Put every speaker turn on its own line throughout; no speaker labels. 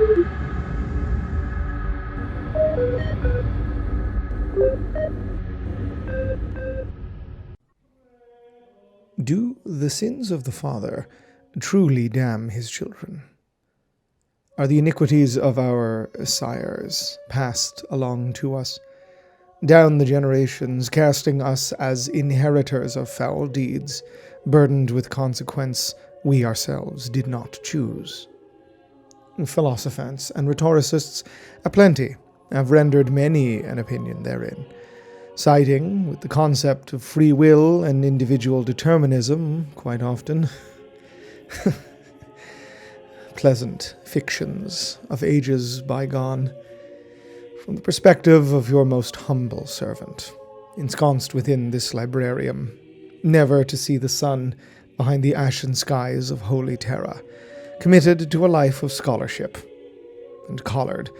Do the sins of the father truly damn his children? Are the iniquities of our sires passed along to us, down the generations, casting us as inheritors of foul deeds, burdened with consequence we ourselves did not choose? Philosophants and rhetoricists aplenty have rendered many an opinion therein, siding with the concept of free will and individual determinism quite often. Pleasant fictions of ages bygone, from the perspective of your most humble servant, ensconced within this librarium, never to see the sun behind the ashen skies of holy Terra, committed to a life of scholarship, and collared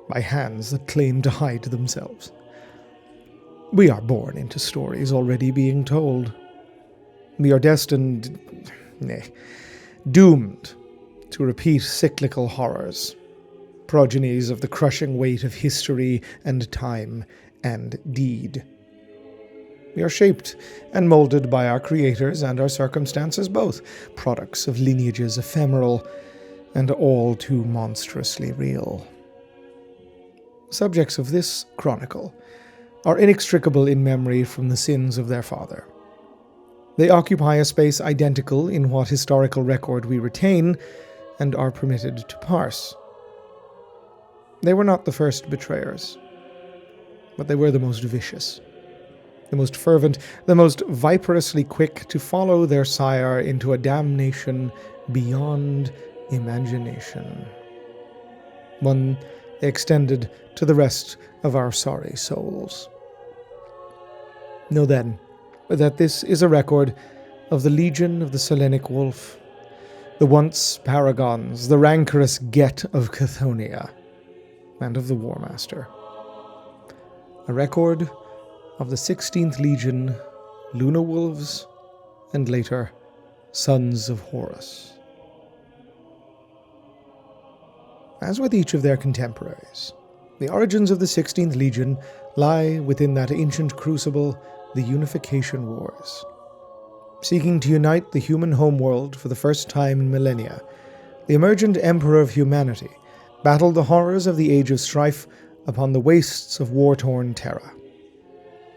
by hands that claim to hide themselves. We are born into stories already being told. We are destined, nay, doomed to repeat cyclical horrors, progenies of the crushing weight of history and time and deed. We are shaped and molded by our creators and our circumstances both, products of lineages ephemeral and all too monstrously real. Subjects of this chronicle are inextricable in memory from the sins of their father. They occupy a space identical in what historical record we retain and are permitted to parse. They were not the first betrayers, but they were the most vicious, the most fervent, the most viperously quick to follow their sire into a damnation beyond imagination. One extended to the rest of our sorry souls. Know then that this is a record of the Legion of the Selenic Wolf, the once paragons, the rancorous Get of Chthonia, and of the War Master. A record of the 16th Legion, Luna Wolves, and later, Sons of Horus. As with each of their contemporaries, the origins of the 16th Legion lie within that ancient crucible, the Unification Wars. Seeking to unite the human homeworld for the first time in millennia, the emergent Emperor of Humanity battled the horrors of the Age of Strife upon the wastes of war-torn Terra.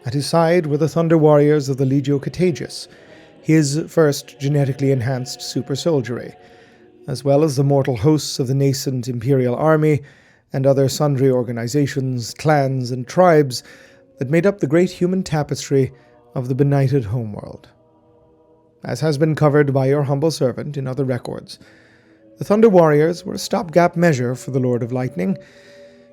At his side were the Thunder Warriors of the Legio Contagious, his first genetically enhanced super-soldiery, as well as the mortal hosts of the nascent Imperial Army and other sundry organizations, clans, and tribes that made up the great human tapestry of the benighted homeworld. As has been covered by your humble servant in other records, the Thunder Warriors were a stopgap measure for the Lord of Lightning.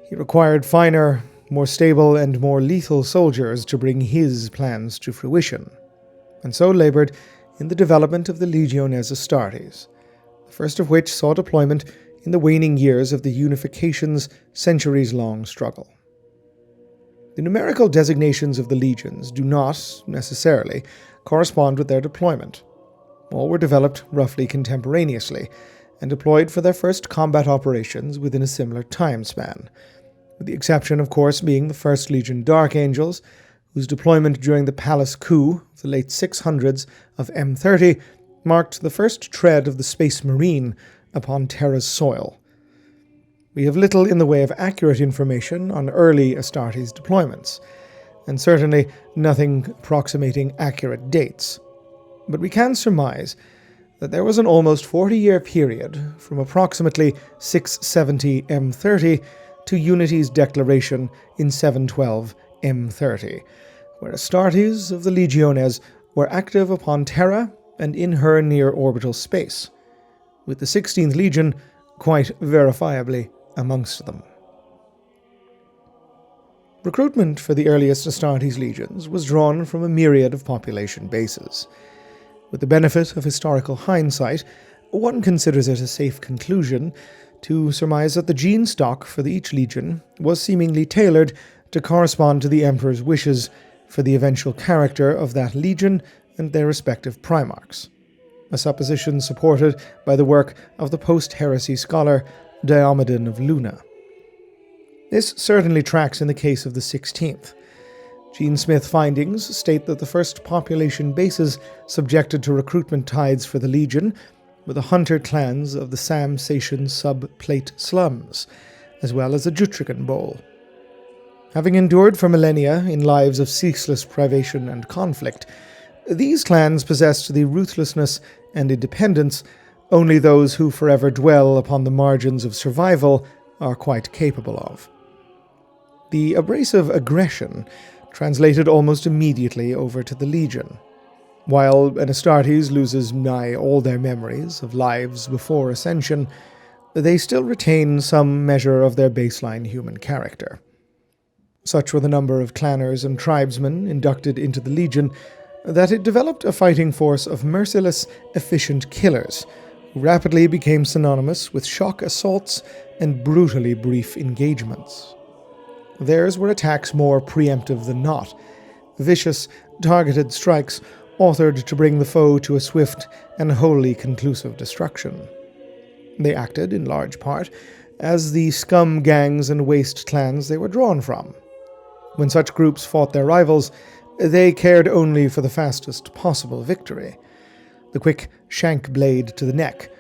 He required finer, more stable, and more lethal soldiers to bring his plans to fruition, and so labored in the development of the Legiones Astartes, the first of which saw deployment in the waning years of the Unification's centuries-long struggle. The numerical designations of the legions do not, necessarily, correspond with their deployment. All were developed roughly contemporaneously, and deployed for their first combat operations within a similar time span, with the exception, of course, being the 1st Legion Dark Angels, whose deployment during the Palace coup of the late 600s of M30 marked the first tread of the Space Marine upon Terra's soil. We have little in the way of accurate information on early Astartes deployments, and certainly nothing approximating accurate dates. But we can surmise that there was an almost 40-year period from approximately 670 M30 to Unity's declaration in 712 M30, where Astartes of the Legiones were active upon Terra and in her near-orbital space, with the 16th Legion quite verifiably amongst them. Recruitment for the earliest Astartes legions was drawn from a myriad of population bases. With the benefit of historical hindsight, one considers it a safe conclusion to surmise that the gene stock for each legion was seemingly tailored to correspond to the Emperor's wishes for the eventual character of that legion and their respective primarchs, a supposition supported by the work of the post-heresy scholar Diomedon of Luna. This certainly tracks in the case of the 16th. Gene Smith findings state that the first population bases subjected to recruitment tides for the Legion were the hunter clans of the Sam-Satian sub-plate slums, as well as the Jutrigan Bowl. Having endured for millennia in lives of ceaseless privation and conflict, these clans possessed the ruthlessness and independence only those who forever dwell upon the margins of survival are quite capable of. The abrasive aggression translated almost immediately over to the Legion. While an Astartes loses nigh all their memories of lives before Ascension, they still retain some measure of their baseline human character. Such were the number of clanners and tribesmen inducted into the Legion that it developed a fighting force of merciless, efficient killers who rapidly became synonymous with shock assaults and brutally brief engagements. Theirs were attacks more preemptive than not, vicious, targeted strikes authored to bring the foe to a swift and wholly conclusive destruction. They acted, in large part, as the scum gangs and waste clans they were drawn from. When such groups fought their rivals, they cared only for the fastest possible victory, the quick shank blade to the neck,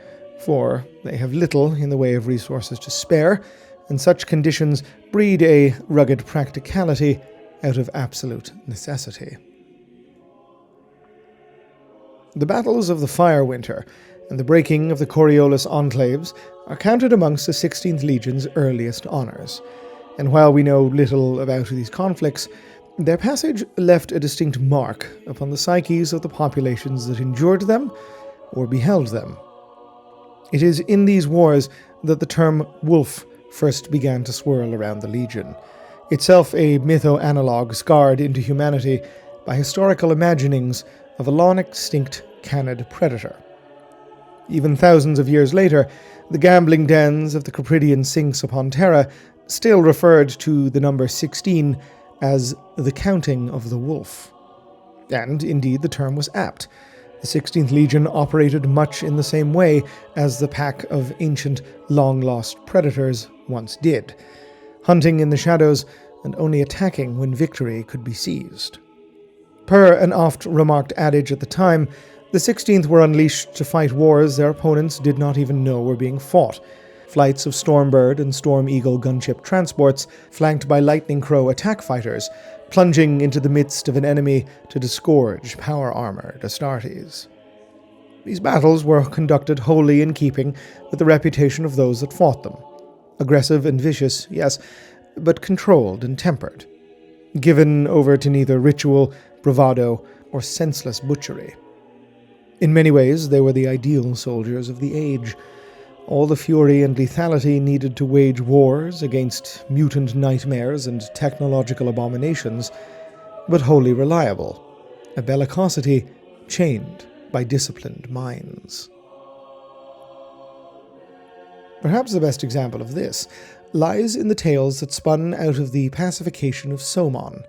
for they have little in the way of resources to spare, and such conditions breed a rugged practicality out of absolute necessity. The battles of the Firewinter and the breaking of the Coriolis enclaves are counted amongst the 16th Legion's earliest honours, and while we know little about these conflicts, their passage left a distinct mark upon the psyches of the populations that endured them or beheld them. It is in these wars that the term wolf first began to swirl around the Legion, itself a mytho-analogue scarred into humanity by historical imaginings of a long-extinct canid predator. Even thousands of years later, the gambling dens of the Capridian sinks upon Terra still referred to the number 16 as the counting of the wolf. And, indeed, the term was apt. The 16th Legion operated much in the same way as the pack of ancient, long-lost predators once did, hunting in the shadows and only attacking when victory could be seized. Per an oft-remarked adage at the time, the 16th were unleashed to fight wars their opponents did not even know were being fought. Flights of Stormbird and Storm Eagle gunship transports, flanked by Lightning Crow attack fighters, plunging into the midst of an enemy to disgorge power-armored Astartes. These battles were conducted wholly in keeping with the reputation of those that fought them. Aggressive and vicious, yes, but controlled and tempered, given over to neither ritual, bravado, or senseless butchery. In many ways, they were the ideal soldiers of the age. All the fury and lethality needed to wage wars against mutant nightmares and technological abominations, but wholly reliable, a bellicosity chained by disciplined minds. Perhaps the best example of this lies in the tales that spun out of the pacification of Somon,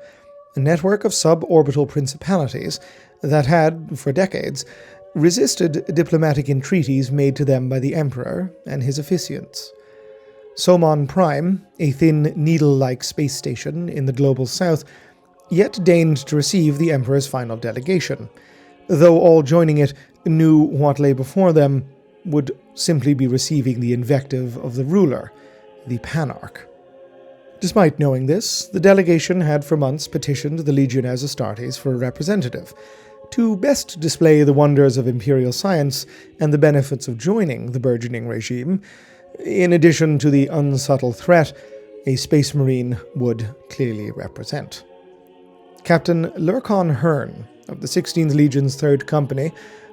a network of suborbital principalities that had, for decades, resisted diplomatic entreaties made to them by the Emperor and his officiants. Somon Prime, a thin, needle-like space station in the global south, yet deigned to receive the Emperor's final delegation, though all joining it knew what lay before them would simply be receiving the invective of the ruler, the Panarch. Despite knowing this, the delegation had for months petitioned the Legiones Astartes for a representative, to best display the wonders of imperial science and the benefits of joining the burgeoning regime, in addition to the unsubtle threat a space marine would clearly represent. Captain Lurkon Hearn of the 16th Legion's 3rd Company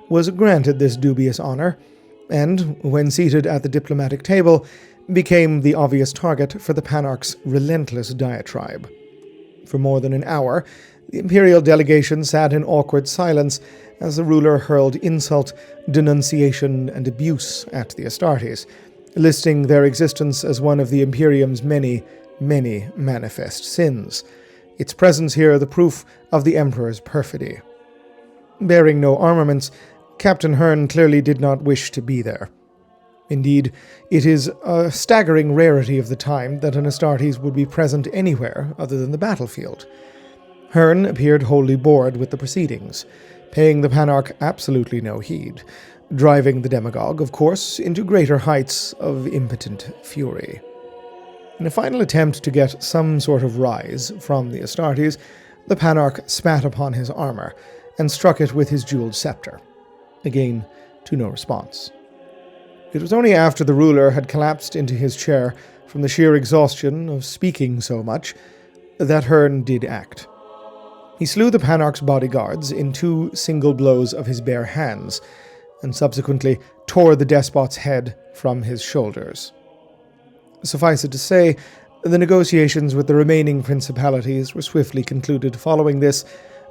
was granted this dubious honor, and, when seated at the diplomatic table, became the obvious target for the Panarch's relentless diatribe. For more than an hour, the imperial delegation sat in awkward silence as the ruler hurled insult, denunciation, and abuse at the Astartes, listing their existence as one of the Imperium's many, many manifest sins, its presence here the proof of the Emperor's perfidy. Bearing no armaments, Captain Hearn clearly did not wish to be there. Indeed, it is a staggering rarity of the time that an Astartes would be present anywhere other than the battlefield. Hearn appeared wholly bored with the proceedings, paying the Panarch absolutely no heed, driving the demagogue, of course, into greater heights of impotent fury. In a final attempt to get some sort of rise from the Astartes, the Panarch spat upon his armor and struck it with his jeweled scepter. Again, to no response. It was only after the ruler had collapsed into his chair from the sheer exhaustion of speaking so much that Hearn did act. He slew the Panarch's bodyguards in 2 single blows of his bare hands, and subsequently tore the despot's head from his shoulders. Suffice it to say, the negotiations with the remaining principalities were swiftly concluded following this,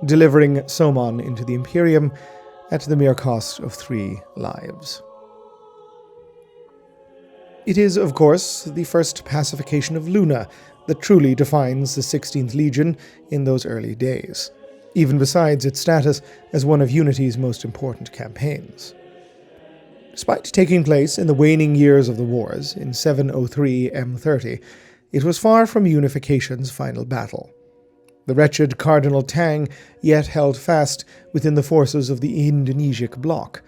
delivering Somon into the Imperium at the mere cost of 3 lives. It is, of course, the first pacification of Luna that truly defines the 16th Legion in those early days, even besides its status as one of Unity's most important campaigns. Despite taking place in the waning years of the wars in 703 M30, it was far from Unification's final battle. The wretched Cardinal Tang yet held fast within the forces of the Indonesian bloc,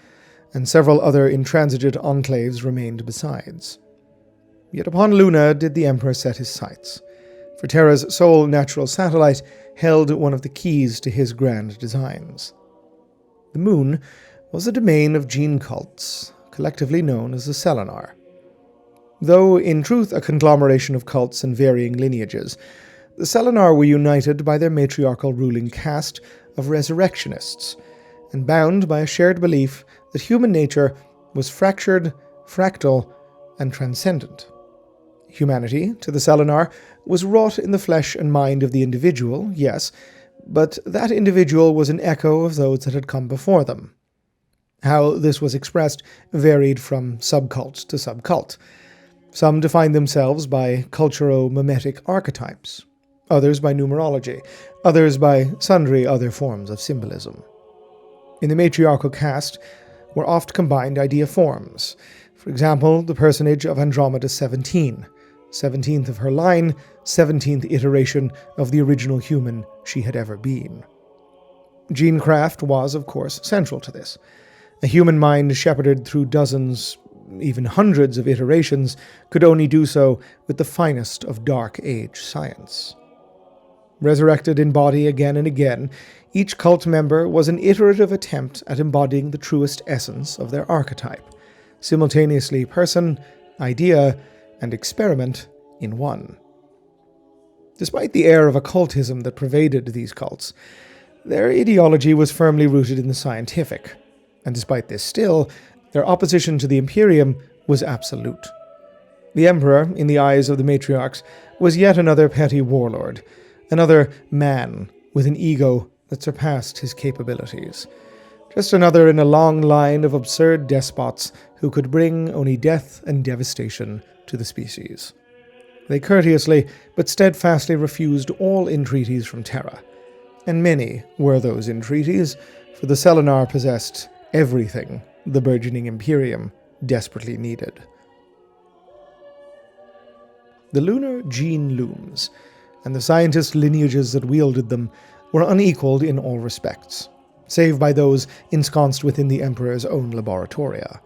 and several other intransigent enclaves remained besides. Yet upon Luna did the Emperor set his sights, for Terra's sole natural satellite held one of the keys to his grand designs. The moon was a domain of gene cults, collectively known as the Selenar. Though in truth a conglomeration of cults and varying lineages, the Selenar were united by their matriarchal ruling caste of resurrectionists, and bound by a shared belief that human nature was fractured, fractal, and transcendent. Humanity, to the Selenar, was wrought in the flesh and mind of the individual, yes, but that individual was an echo of those that had come before them. How this was expressed varied from subcult to subcult. Some defined themselves by culturo-mimetic archetypes, others by numerology, others by sundry other forms of symbolism. In the matriarchal caste were oft combined idea forms. For example, the personage of Andromeda 17, 17th of her line, 17th iteration of the original human she had ever been. Genecraft was, of course, central to this. A human mind shepherded through dozens, even hundreds of iterations, could only do so with the finest of Dark Age science. Resurrected in body again and again, each cult member was an iterative attempt at embodying the truest essence of their archetype, simultaneously person, idea, and experiment in one. Despite the air of occultism that pervaded these cults, their ideology was firmly rooted in the scientific, and despite this still, their opposition to the Imperium was absolute. The Emperor, in the eyes of the matriarchs, was yet another petty warlord, another man with an ego that surpassed his capabilities. Just another in a long line of absurd despots who could bring only death and devastation to the species. They courteously but steadfastly refused all entreaties from Terra, and many were those entreaties, for the Selenar possessed everything the burgeoning Imperium desperately needed. The lunar gene looms, and the scientist lineages that wielded them, were unequaled in all respects, save by those ensconced within the Emperor's own laboratoria.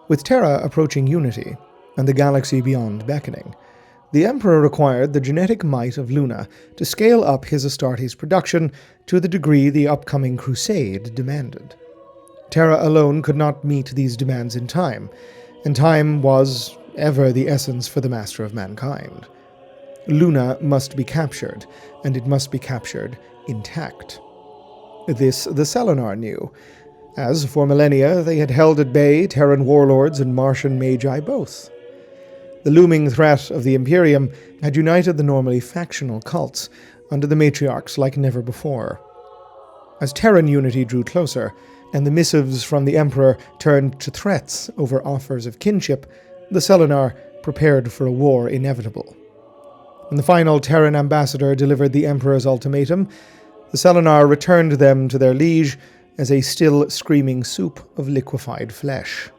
With Terra approaching unity, and the galaxy beyond beckoning, the Emperor required the genetic might of Luna to scale up his Astartes production to the degree the upcoming crusade demanded. Terra alone could not meet these demands in time, and time was ever the essence for the master of mankind. Luna must be captured, and it must be captured intact. This the Selenar knew, as for millennia they had held at bay Terran warlords and Martian magi both. The looming threat of the Imperium had united the normally factional cults under the matriarchs like never before. As Terran unity drew closer, and the missives from the Emperor turned to threats over offers of kinship, the Selenar prepared for a war inevitable. When the final Terran ambassador delivered the Emperor's ultimatum, the Selenar returned them to their liege as a still screaming soup of liquefied flesh.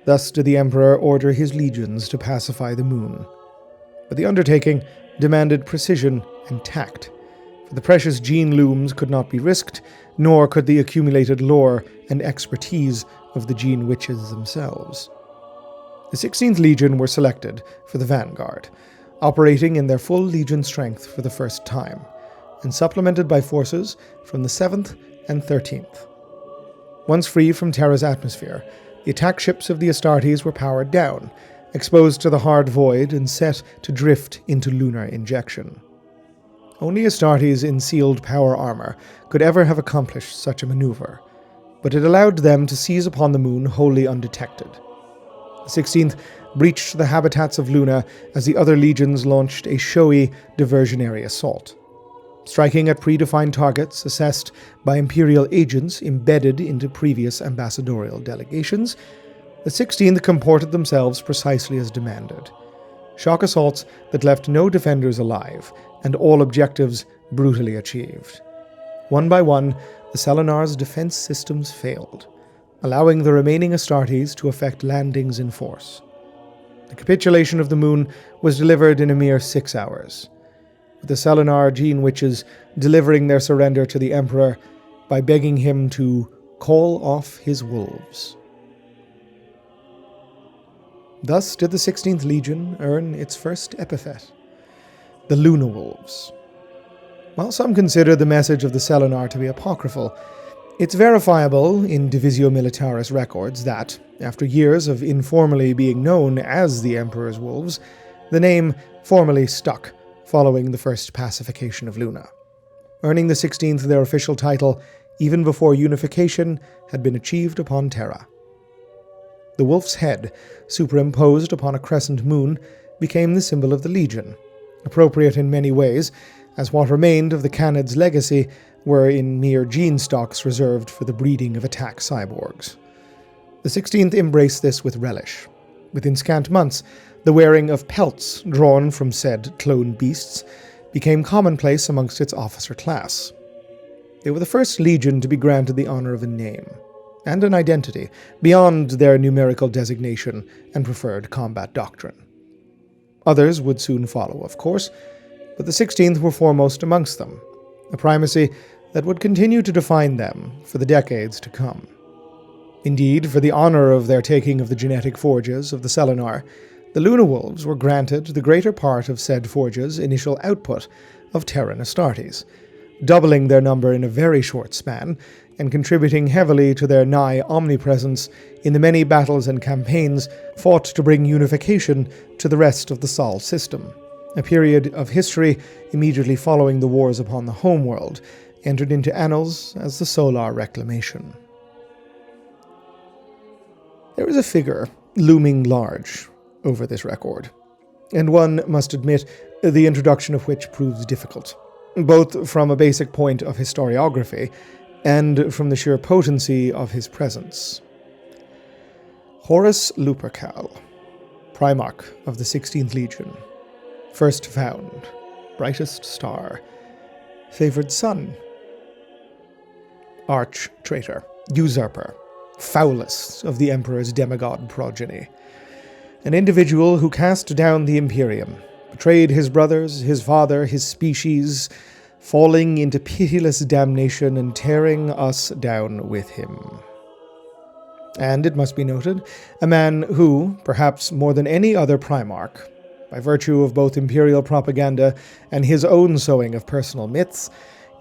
Thus did the Emperor order his legions to pacify the moon. But the undertaking demanded precision and tact, for the precious gene looms could not be risked, nor could the accumulated lore and expertise of the gene witches themselves. The 16th Legion were selected for the vanguard, operating in their full legion strength for the first time, and supplemented by forces from the 7th and 13th. Once free from Terra's atmosphere, the attack ships of the Astartes were powered down, exposed to the hard void and set to drift into lunar injection. Only Astartes in sealed power armor could ever have accomplished such a maneuver, but it allowed them to seize upon the moon wholly undetected. The 16th breached the habitats of Luna as the other legions launched a showy diversionary assault. Striking at predefined targets assessed by Imperial agents embedded into previous ambassadorial delegations, the 16th comported themselves precisely as demanded. Shock assaults that left no defenders alive, and all objectives brutally achieved. One by one, the Selenar's defense systems failed, allowing the remaining Astartes to effect landings in force. The capitulation of the moon was delivered in a mere 6 hours, with the Selenar gene witches delivering their surrender to the Emperor by begging him to call off his wolves. Thus did the 16th Legion earn its first epithet, the Luna Wolves. While some consider the message of the Selenar to be apocryphal, it's verifiable in Divisio Militaris records that, after years of informally being known as the Emperor's Wolves, the name formally stuck following the first pacification of Luna, earning the 16th their official title even before unification had been achieved upon Terra. The wolf's head, superimposed upon a crescent moon, became the symbol of the Legion, appropriate in many ways, as what remained of the Canids' legacy were in mere gene stocks reserved for the breeding of attack cyborgs. The 16th embraced this with relish. Within scant months, the wearing of pelts drawn from said clone beasts became commonplace amongst its officer class. They were the first legion to be granted the honor of a name and an identity beyond their numerical designation and preferred combat doctrine. Others would soon follow, of course, but the 16th were foremost amongst them, a primacy that would continue to define them for the decades to come. Indeed, for the honor of their taking of the genetic forges of the Selenar, the Luna Wolves were granted the greater part of said forges' initial output of Terran Astartes, doubling their number in a very short span, and contributing heavily to their nigh omnipresence in the many battles and campaigns fought to bring unification to the rest of the Sol system, a period of history immediately following the wars upon the homeworld, entered into annals as the Solar Reclamation. There is a figure looming large over this record, and one must admit the introduction of which proves difficult, both from a basic point of historiography and from the sheer potency of his presence. Horus Lupercal, primarch of the 16th Legion, first found, brightest star, favored son, arch-traitor, usurper, foulest of the Emperor's demigod progeny, an individual who cast down the Imperium, betrayed his brothers, his father, his species, falling into pitiless damnation and tearing us down with him. And, it must be noted, a man who, perhaps more than any other primarch, by virtue of both imperial propaganda and his own sowing of personal myths,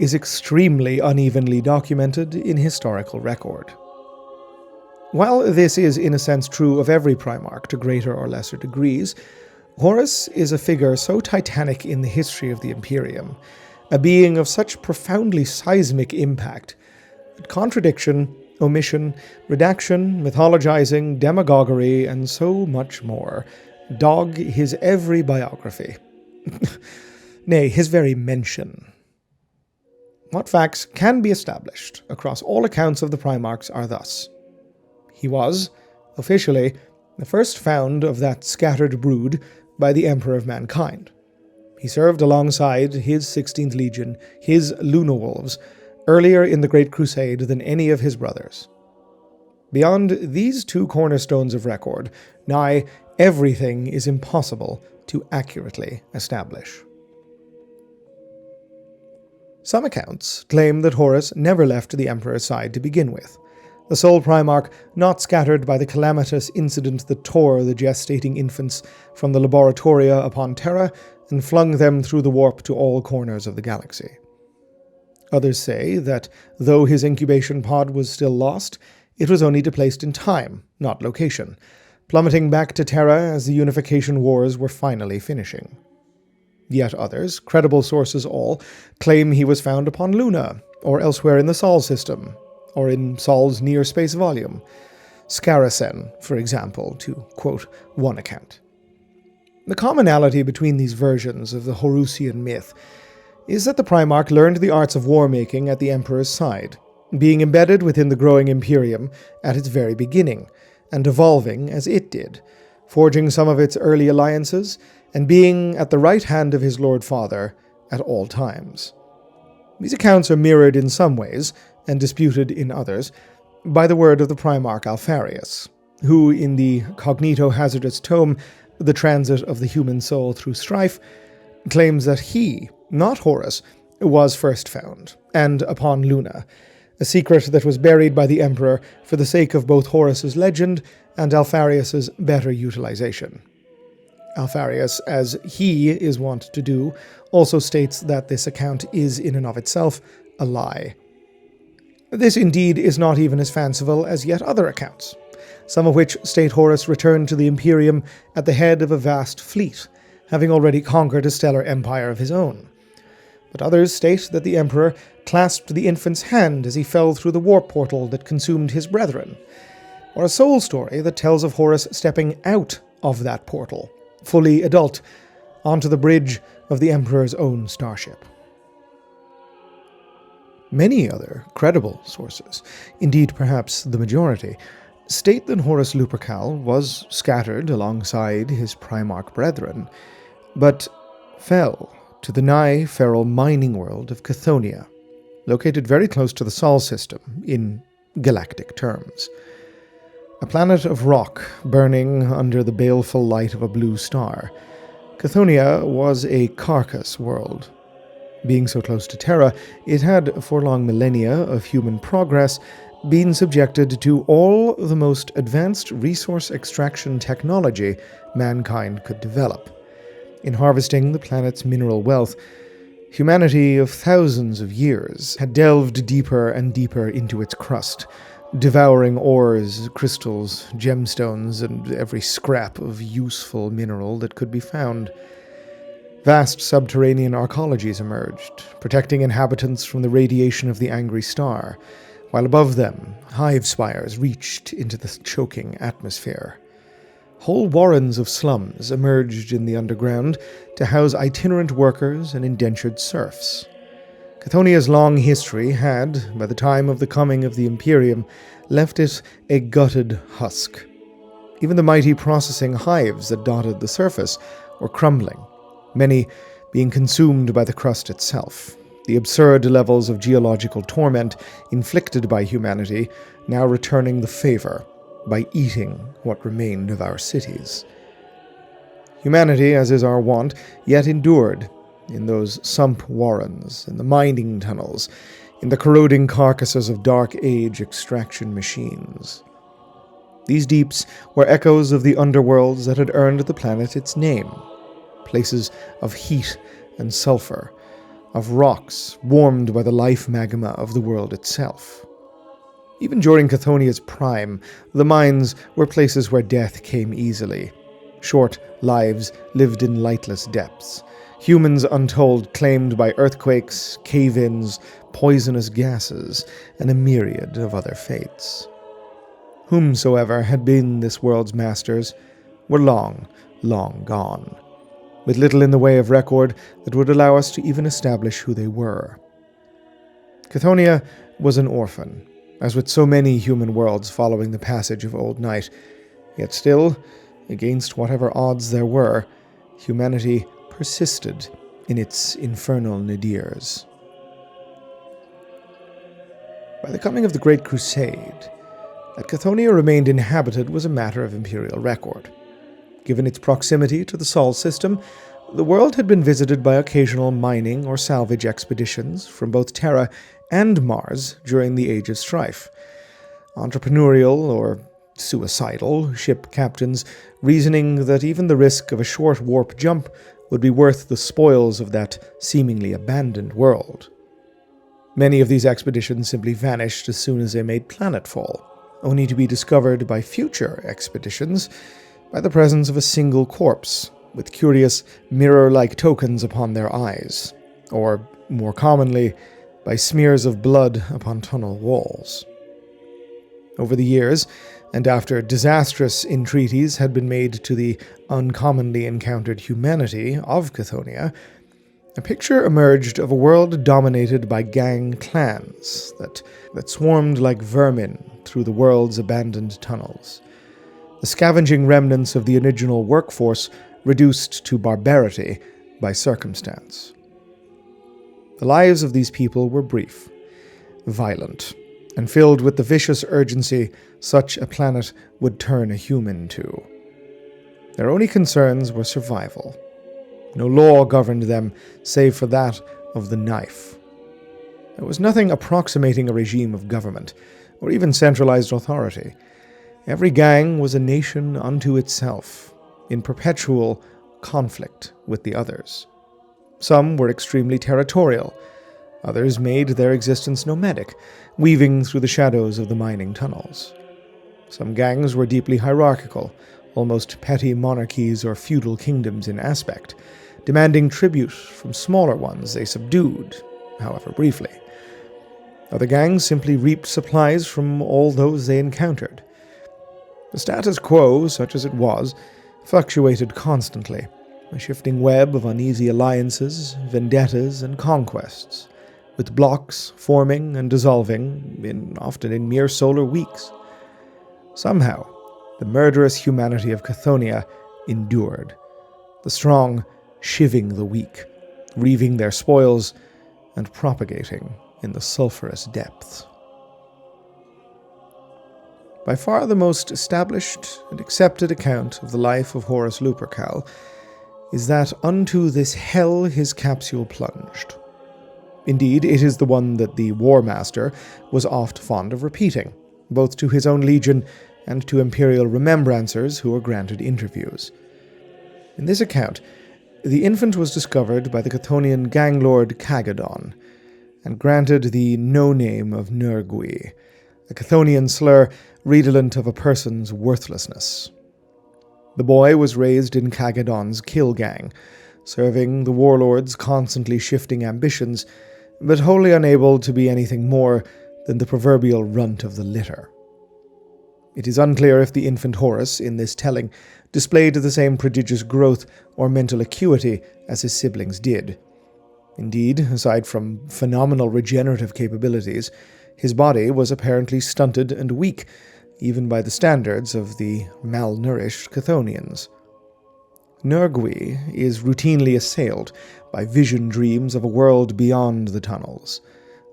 is extremely unevenly documented in historical record. While this is in a sense true of every primarch to greater or lesser degrees, Horus is a figure so titanic in the history of the Imperium, a being of such profoundly seismic impact, that contradiction, omission, redaction, mythologizing, demagoguery, and so much more dog his every biography. Nay, his very mention. What facts can be established across all accounts of the Primarchs are thus. He was, officially, the first found of that scattered brood by the Emperor of Mankind. He served alongside his 16th Legion, his Luna Wolves, earlier in the Great Crusade than any of his brothers. Beyond these two cornerstones of record, nigh everything is impossible to accurately establish. Some accounts claim that Horus never left the Emperor's side to begin with, the sole primarch not scattered by the calamitous incident that tore the gestating infants from the laboratoria upon Terra and flung them through the warp to all corners of the galaxy. Others say that, though his incubation pod was still lost, it was only displaced in time, not location, plummeting back to Terra as the unification wars were finally finishing. Yet others, credible sources all, claim he was found upon Luna, or elsewhere in the Sol system, or in Sol's near-space volume. Scaracen, for example, to quote one account. The commonality between these versions of the Horusian myth is that the Primarch learned the arts of war-making at the Emperor's side, being embedded within the growing Imperium at its very beginning, and evolving as it did, forging some of its early alliances, and being at the right hand of his Lord Father at all times. These accounts are mirrored in some ways, and disputed in others, by the word of the Primarch Alpharius, who, in the cognito-hazardous tome The Transit of the Human Soul Through Strife, claims that he, not Horus, was first found, and upon Luna, a secret that was buried by the Emperor for the sake of both Horus's legend and Alpharius's better utilization. Alpharius, as he is wont to do, also states that this account is in and of itself a lie. This indeed is not even as fanciful as yet other accounts, some of which state Horus returned to the Imperium at the head of a vast fleet, having already conquered a stellar empire of his own. But others state that the Emperor clasped the infant's hand as he fell through the warp portal that consumed his brethren, or a soul story that tells of Horus stepping out of that portal, fully adult, onto the bridge of the Emperor's own starship. Many other credible sources, indeed perhaps the majority, state that Horus Lupercal was scattered alongside his Primarch brethren, but fell to the nigh feral mining world of Chthoniya, located very close to the Sol system in galactic terms. A planet of rock burning under the baleful light of a blue star, Chthoniya was a carcass world. Being so close to Terra, it had, for long millennia of human progress, been subjected to all the most advanced resource extraction technology mankind could develop. In harvesting the planet's mineral wealth, humanity of thousands of years had delved deeper and deeper into its crust, devouring ores, crystals, gemstones, and every scrap of useful mineral that could be found. Vast subterranean arcologies emerged, protecting inhabitants from the radiation of the angry star, while above them, hive spires reached into the choking atmosphere. Whole warrens of slums emerged in the underground to house itinerant workers and indentured serfs. Chthoniya's long history had, by the time of the coming of the Imperium, left it a gutted husk. Even the mighty processing hives that dotted the surface were crumbling, many being consumed by the crust itself, the absurd levels of geological torment inflicted by humanity now returning the favor by eating what remained of our cities. Humanity, as is our wont, yet endured in those sump warrens, in the mining tunnels, in the corroding carcasses of Dark Age extraction machines. These deeps were echoes of the underworlds that had earned the planet its name, places of heat and sulfur, of rocks warmed by the life magma of the world itself. Even during Chthoniya's prime, the mines were places where death came easily. Short lives lived in lightless depths, humans untold claimed by earthquakes, cave-ins, poisonous gases, and a myriad of other fates. Whomsoever had been this world's masters were long, long gone, with little in the way of record that would allow us to even establish who they were. Chthoniya was an orphan, as with so many human worlds following the passage of Old Night, yet still, against whatever odds there were, humanity persisted in its infernal nadirs. By the coming of the Great Crusade, That Chthonia remained inhabited was a matter of imperial record. Given its proximity to the Sol system, the world had been visited by occasional mining or salvage expeditions from both Terra and Mars during the Age of Strife. Entrepreneurial or suicidal ship captains reasoning that even the risk of a short warp jump would be worth the spoils of that seemingly abandoned world. Many of these expeditions simply vanished as soon as they made planetfall, only to be discovered by future expeditions by the presence of a single corpse, with curious mirror-like tokens upon their eyes, or, more commonly, by smears of blood upon tunnel walls. Over the years, and after disastrous entreaties had been made to the uncommonly encountered humanity of Chthonia, a picture emerged of a world dominated by gang clans that swarmed like vermin through the world's abandoned tunnels. The scavenging remnants of the original workforce reduced to barbarity by circumstance. The lives of these people were brief, violent, and filled with the vicious urgency such a planet would turn a human to. Their only concerns were survival. No law governed them save for that of the knife. There was nothing approximating a regime of government, or even centralized authority. Every gang was a nation unto itself, in perpetual conflict with the others. Some were extremely territorial. Others made their existence nomadic, weaving through the shadows of the mining tunnels. Some gangs were deeply hierarchical, almost petty monarchies or feudal kingdoms in aspect, demanding tribute from smaller ones they subdued, however briefly. Other gangs simply reaped supplies from all those they encountered. The status quo, such as it was, fluctuated constantly, a shifting web of uneasy alliances, vendettas, and conquests, with blocks forming and dissolving, often in mere solar weeks. Somehow, the murderous humanity of Chthonia endured, the strong shivving the weak, reaving their spoils, and propagating in the sulphurous depths. By far the most established and accepted account of the life of Horus Lupercal is that unto this hell his capsule plunged. Indeed, it is the one that the War Master was oft fond of repeating, both to his own legion and to imperial remembrancers who were granted interviews. In this account, the infant was discovered by the Chthonian gang lord Kagadon, and granted the no-name of Nergui, a Chthonian slur redolent of a person's worthlessness. The boy was raised in Kagadon's kill gang, serving the warlord's constantly shifting ambitions, but wholly unable to be anything more than the proverbial runt of the litter. It is unclear if the infant Horus, in this telling, displayed the same prodigious growth or mental acuity as his siblings did. Indeed, aside from phenomenal regenerative capabilities, his body was apparently stunted and weak, even by the standards of the malnourished Chthonians. Nergui is routinely assailed by vision dreams of a world beyond the tunnels,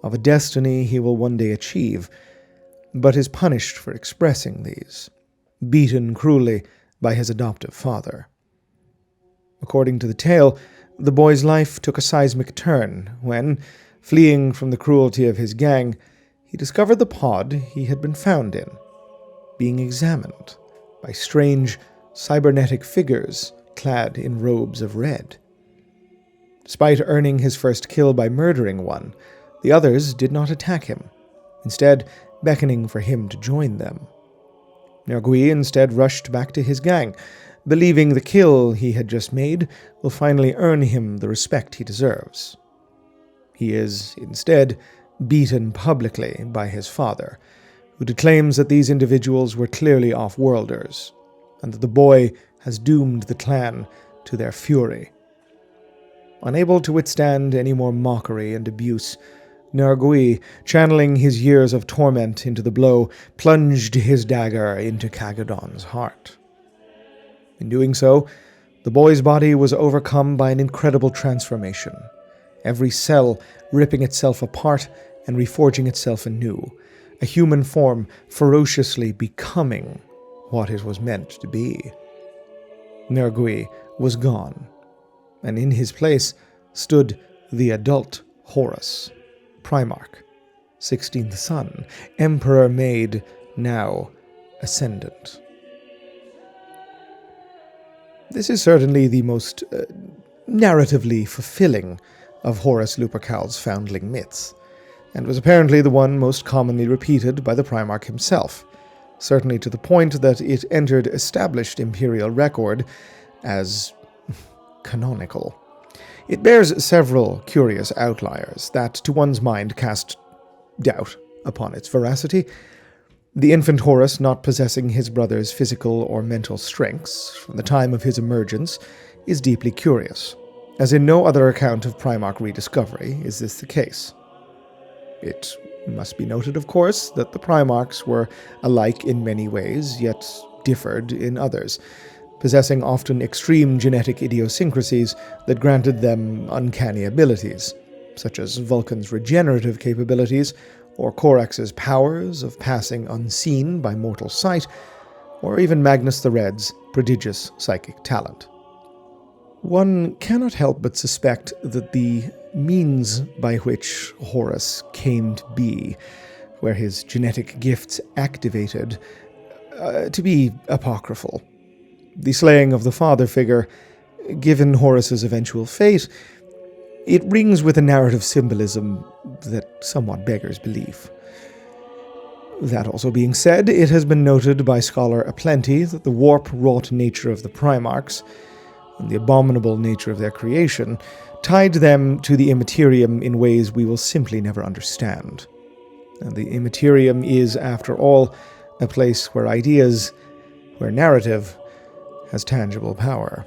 of a destiny he will one day achieve, but is punished for expressing these, beaten cruelly by his adoptive father. According to the tale, the boy's life took a seismic turn when, fleeing from the cruelty of his gang, he discovered the pod he had been found in, being examined by strange cybernetic figures clad in robes of red. Despite earning his first kill by murdering one, the others did not attack him, instead beckoning for him to join them. Nergui instead rushed back to his gang, believing the kill he had just made will finally earn him the respect he deserves. He is, instead, beaten publicly by his father, who declaims that these individuals were clearly off-worlders, and that the boy has doomed the clan to their fury. Unable to withstand any more mockery and abuse, Nergui, channeling his years of torment into the blow, plunged his dagger into Kagadon's heart. In doing so, the boy's body was overcome by an incredible transformation, every cell ripping itself apart and reforging itself anew, a human form ferociously becoming what it was meant to be. Nergui was gone, and in his place stood the adult Horus, primarch, 16th son, emperor made, now ascendant. This is certainly the most narratively fulfilling of Horus Lupercal's foundling myths, and was apparently the one most commonly repeated by the primarch himself, certainly to the point that it entered established imperial record as canonical. It bears several curious outliers that, to one's mind, cast doubt upon its veracity. The infant Horus not possessing his brother's physical or mental strengths from the time of his emergence is deeply curious, as in no other account of primarch rediscovery is this the case. It must be noted, of course, that the primarchs were alike in many ways, yet differed in others, possessing often extreme genetic idiosyncrasies that granted them uncanny abilities, such as Vulcan's regenerative capabilities, or Corax's powers of passing unseen by mortal sight, or even Magnus the Red's prodigious psychic talent. One cannot help but suspect that the means by which Horus came to be, where his genetic gifts activated, to be apocryphal. The slaying of the father figure, given Horus's eventual fate, it rings with a narrative symbolism that somewhat beggars belief. That also being said, it has been noted by scholar aplenty that the warp-wrought nature of the primarchs, and the abominable nature of their creation, tied them to the Immaterium in ways we will simply never understand. And the Immaterium is, after all, a place where ideas, where narrative, has tangible power.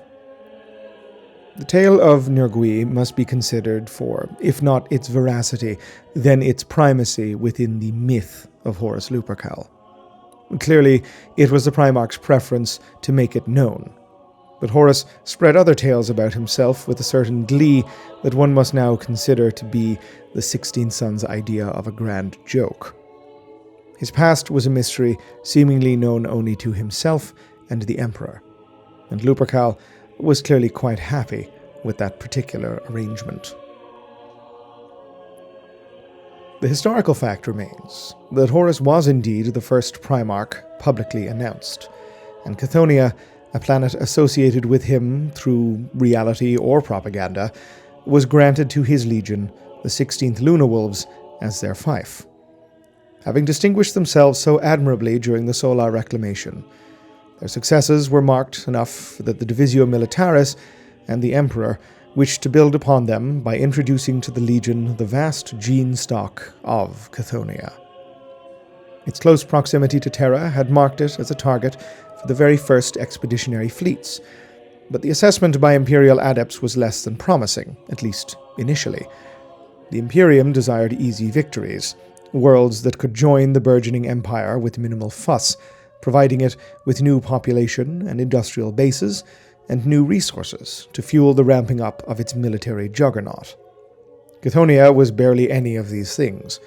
The tale of Nergui must be considered for, if not its veracity, then its primacy within the myth of Horus Lupercal. Clearly, it was the primarch's preference to make it known, but Horus spread other tales about himself with a certain glee that one must now consider to be the 16th son's idea of a grand joke. His past was a mystery seemingly known only to himself and the Emperor, and Lupercal was clearly quite happy with that particular arrangement. The historical fact remains that Horus was indeed the first primarch publicly announced, and Chthoniya, a planet associated with him through reality or propaganda, was granted to his legion, the 16th Lunawolves, as their fief. Having distinguished themselves so admirably during the Solar Reclamation, their successes were marked enough that the Divisio Militaris and the Emperor wished to build upon them by introducing to the Legion the vast gene stock of Chthoniya. Its close proximity to Terra had marked it as a target for the very first expeditionary fleets, but the assessment by Imperial adepts was less than promising, at least initially. The Imperium desired easy victories, worlds that could join the burgeoning empire with minimal fuss, providing it with new population and industrial bases, and new resources to fuel the ramping up of its military juggernaut. Chthoniya was barely any of these things.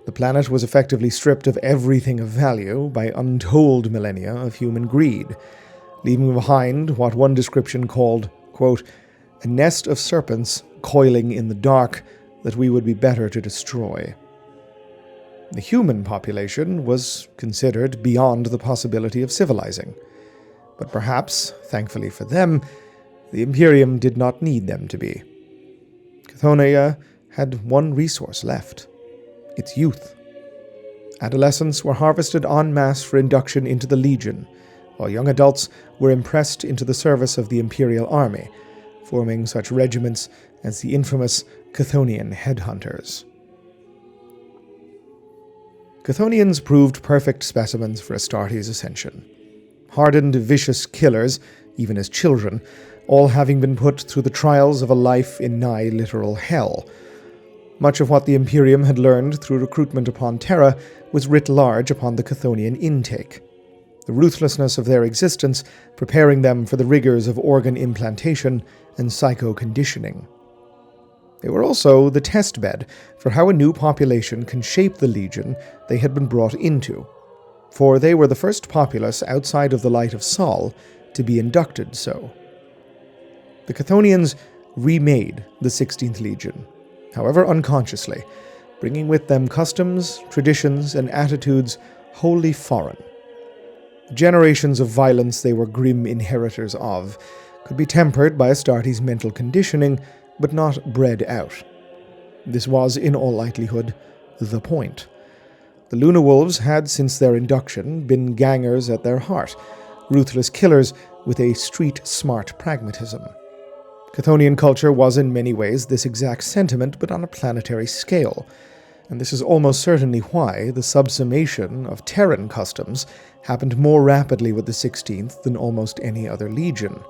The planet was effectively stripped of everything of value by untold millennia of human greed, leaving behind what one description called, quote, a nest of serpents coiling in the dark that we would be better to destroy. The human population was considered beyond the possibility of civilizing, but perhaps, thankfully for them, the Imperium did not need them to be. Chthoniya had one resource left: its youth. Adolescents were harvested en masse for induction into the Legion, while young adults were impressed into the service of the Imperial Army, forming such regiments as the infamous Chthonian Headhunters. Chthonians proved perfect specimens for Astartes' ascension. Hardened, vicious killers, even as children, all having been put through the trials of a life in nigh literal hell. Much of what the Imperium had learned through recruitment upon Terra was writ large upon the Chthonian intake, the ruthlessness of their existence preparing them for the rigors of organ implantation and psycho-conditioning. They were also the testbed for how a new population can shape the legion they had been brought into, for they were the first populace outside of the Light of Sol to be inducted so. The Chthonians remade the 16th Legion, however unconsciously, bringing with them customs, traditions, and attitudes wholly foreign. Generations of violence they were grim inheritors of could be tempered by Astartes' mental conditioning, but not bred out. This was, in all likelihood, the point. The Luna Wolves had, since their induction, been gangers at their heart, ruthless killers with a street-smart pragmatism. Chthonian culture was in many ways this exact sentiment, but on a planetary scale, and this is almost certainly why the subsumation of Terran customs happened more rapidly with the 16th than almost any other legion.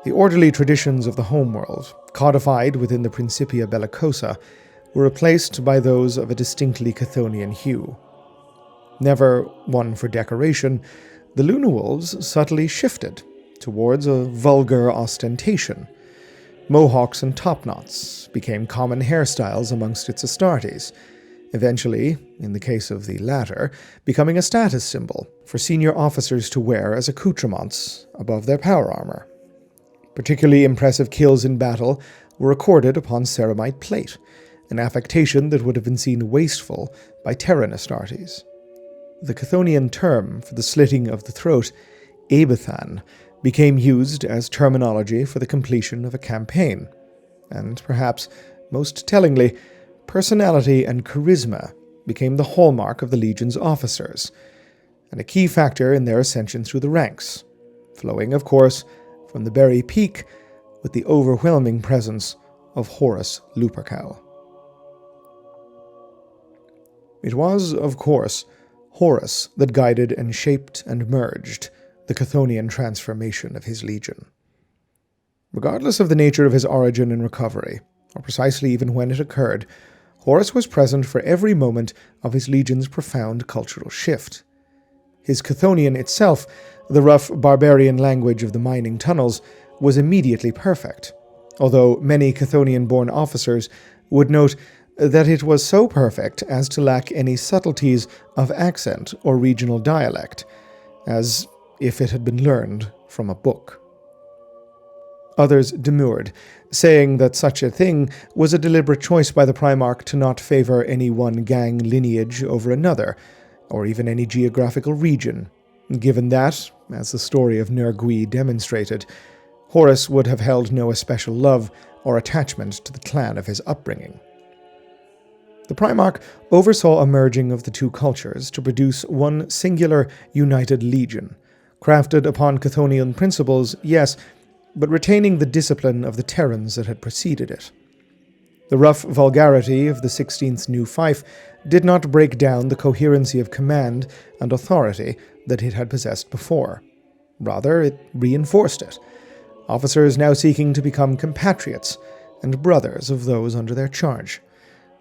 The orderly traditions of the homeworld, codified within the Principia Bellicosa, were replaced by those of a distinctly Chthonian hue. Never one for decoration, the Luna Wolves subtly shifted towards a vulgar ostentation. Mohawks and topknots became common hairstyles amongst its Astartes, eventually, in the case of the latter, becoming a status symbol for senior officers to wear as accoutrements above their power armor. Particularly impressive kills in battle were recorded upon ceramite plate, an affectation that would have been seen wasteful by Terran Astartes. The Chthonian term for the slitting of the throat, Abethan, became used as terminology for the completion of a campaign, and perhaps most tellingly, personality and charisma became the hallmark of the Legion's officers, and a key factor in their ascension through the ranks, flowing, of course, from the very peak with the overwhelming presence of Horus Lupercal. It was, of course, Horus that guided and shaped and merged the Chthonian transformation of his legion. Regardless of the nature of his origin and recovery, or precisely even when it occurred, Horus was present for every moment of his legion's profound cultural shift. His Chthonian itself, the rough barbarian language of the mining tunnels, was immediately perfect, although many Chthonian-born officers would note that it was so perfect as to lack any subtleties of accent or regional dialect, as if it had been learned from a book. Others demurred, saying that such a thing was a deliberate choice by the Primarch to not favor any one gang lineage over another, or even any geographical region, given that, as the story of Nergui demonstrated, Horus would have held no especial love or attachment to the clan of his upbringing. The Primarch oversaw a merging of the two cultures to produce one singular, united legion, crafted upon Chthonian principles, yes, but retaining the discipline of the Terrans that had preceded it. The rough vulgarity of the 16th's new fief did not break down the coherency of command and authority that it had possessed before. Rather, it reinforced it, officers now seeking to become compatriots and brothers of those under their charge,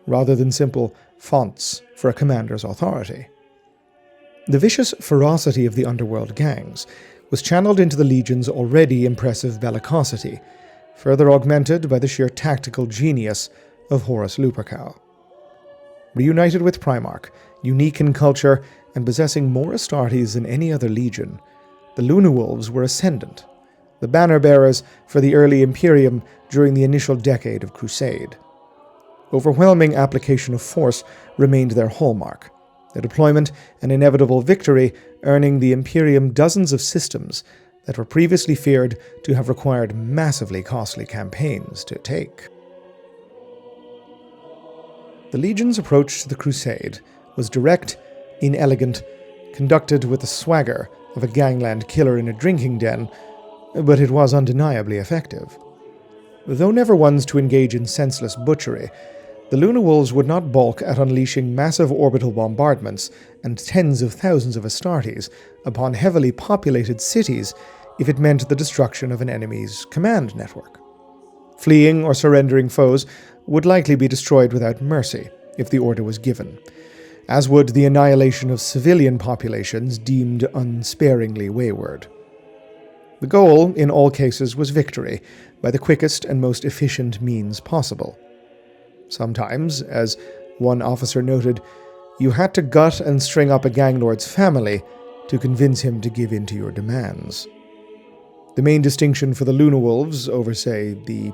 rather than simple fonts for a commander's authority. The vicious ferocity of the underworld gangs was channeled into the Legion's already impressive bellicosity, further augmented by the sheer tactical genius of Horus Lupercal. Reunited with Primarch, unique in culture and possessing more Astartes than any other legion, the Luna Wolves were ascendant, the banner-bearers for the early Imperium during the initial decade of Crusade. Overwhelming application of force remained their hallmark, their deployment and inevitable victory earning the Imperium dozens of systems that were previously feared to have required massively costly campaigns to take. The Legion's approach to the Crusade was direct, inelegant, conducted with the swagger of a gangland killer in a drinking den, but it was undeniably effective. Though never ones to engage in senseless butchery, the Luna Wolves would not balk at unleashing massive orbital bombardments and tens of thousands of Astartes upon heavily populated cities if it meant the destruction of an enemy's command network. Fleeing or surrendering foes would likely be destroyed without mercy if the order was given, as would the annihilation of civilian populations deemed unsparingly wayward. The goal, in all cases, was victory, by the quickest and most efficient means possible. Sometimes, as one officer noted, you had to gut and string up a gang lord's family to convince him to give in to your demands. The main distinction for the Luna Wolves over, say, the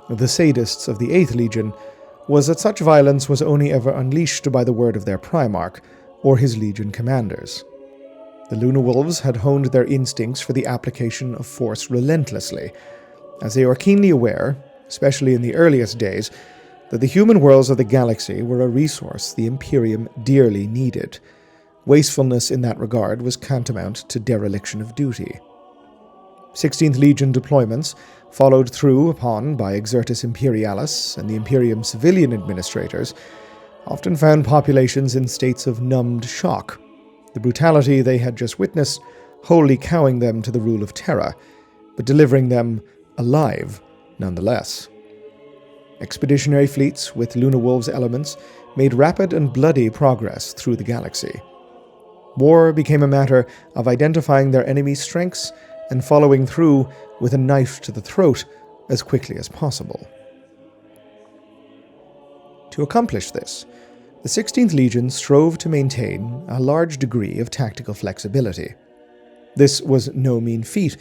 sadists of the 8th Legion was that such violence was only ever unleashed by the word of their primarch or his legion commanders. The Luna Wolves had honed their instincts for the application of force relentlessly, as they were keenly aware, especially in the earliest days, that the human worlds of the galaxy were a resource the Imperium dearly needed. Wastefulness in that regard was tantamount to dereliction of duty. 16th Legion deployments, followed through upon by Exertus Imperialis and the Imperium civilian administrators, often found populations in states of numbed shock, the brutality they had just witnessed wholly cowing them to the rule of terror, but delivering them alive nonetheless. Expeditionary fleets with Luna Wolves elements made rapid and bloody progress through the galaxy. War became a matter of identifying their enemy's strengths and following through with a knife to the throat as quickly as possible. To accomplish this, the 16th Legion strove to maintain a large degree of tactical flexibility. This was no mean feat,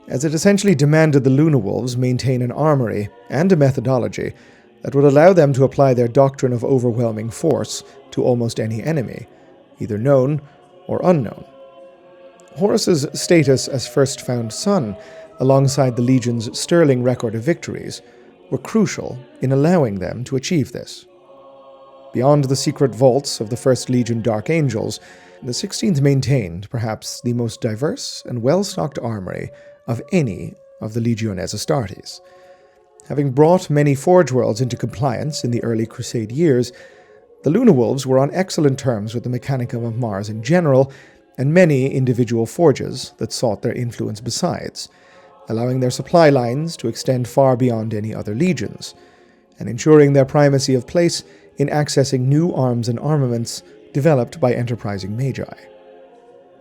as it essentially demanded the Luna Wolves maintain an armory and a methodology that would allow them to apply their doctrine of overwhelming force to almost any enemy, either known or unknown. Horus's status as first found son, alongside the Legion's sterling record of victories, were crucial in allowing them to achieve this. Beyond the secret vaults of the 1st Legion Dark Angels, the 16th maintained perhaps the most diverse and well-stocked armory of any of the Legiones Astartes. Having brought many Forge Worlds into compliance in the early Crusade years, the Luna Wolves were on excellent terms with the Mechanicum of Mars in general, and many individual forges that sought their influence besides, allowing their supply lines to extend far beyond any other legions, and ensuring their primacy of place in accessing new arms and armaments developed by enterprising magi.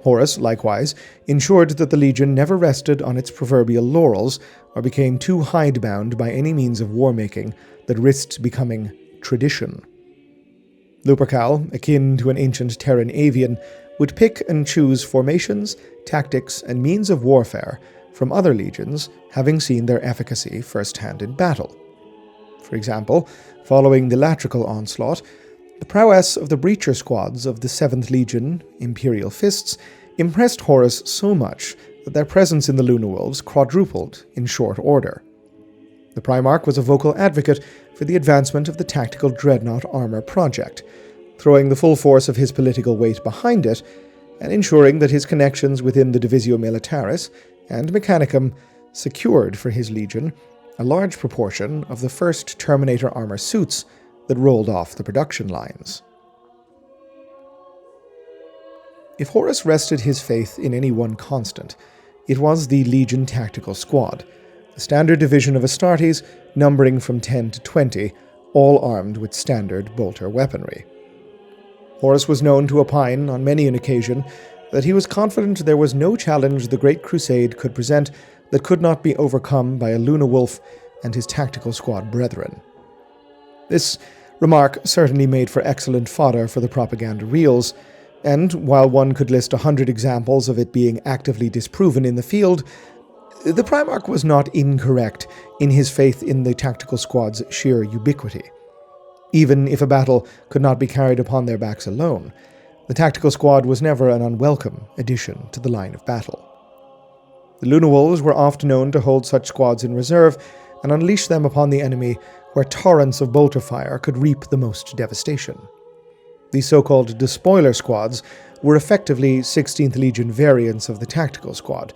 Horus, likewise, ensured that the Legion never rested on its proverbial laurels or became too hidebound by any means of war-making that risked becoming tradition. Lupercal, akin to an ancient Terran avian, would pick and choose formations, tactics, and means of warfare from other legions, having seen their efficacy firsthand in battle. For example, following the Latrical onslaught, the prowess of the breacher squads of the 7th Legion, Imperial Fists, impressed Horus so much that their presence in the Luna Wolves quadrupled in short order. The Primarch was a vocal advocate for the advancement of the tactical dreadnought armor project, throwing the full force of his political weight behind it, and ensuring that his connections within the Divisio Militaris and Mechanicum secured for his legion a large proportion of the first Terminator armor suits that rolled off the production lines. If Horus rested his faith in any one constant, it was the Legion Tactical Squad, a standard division of Astartes numbering from 10 to 20, all armed with standard bolter weaponry. Horus was known to opine on many an occasion that he was confident there was no challenge the Great Crusade could present that could not be overcome by a Luna Wolf and his tactical squad brethren. This remark certainly made for excellent fodder for the propaganda reels, and while one could list 100 examples of it being actively disproven in the field, the Primarch was not incorrect in his faith in the tactical squad's sheer ubiquity. Even if a battle could not be carried upon their backs alone, the tactical squad was never an unwelcome addition to the line of battle. The Luna Wolves were oft known to hold such squads in reserve and unleash them upon the enemy where torrents of bolter fire could reap the most devastation. These so-called despoiler squads were effectively 16th Legion variants of the tactical squad,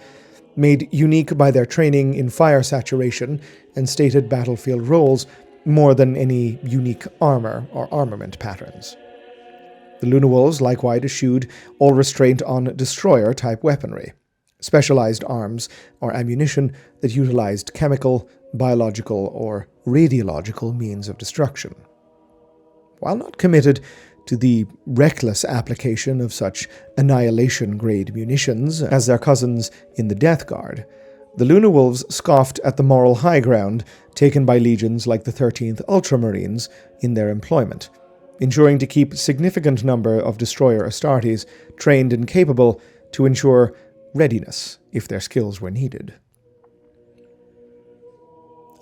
made unique by their training in fire saturation and stated battlefield roles more than any unique armor or armament patterns. The Luna Wolves likewise eschewed all restraint on destroyer-type weaponry, specialized arms or ammunition that utilized chemical, biological, or radiological means of destruction. While not committed to the reckless application of such annihilation-grade munitions as their cousins in the Death Guard, The Luna Wolves scoffed at the moral high ground taken by legions like the 13th Ultramarines in their employment, ensuring to keep a significant number of destroyer Astartes trained and capable to ensure readiness if their skills were needed.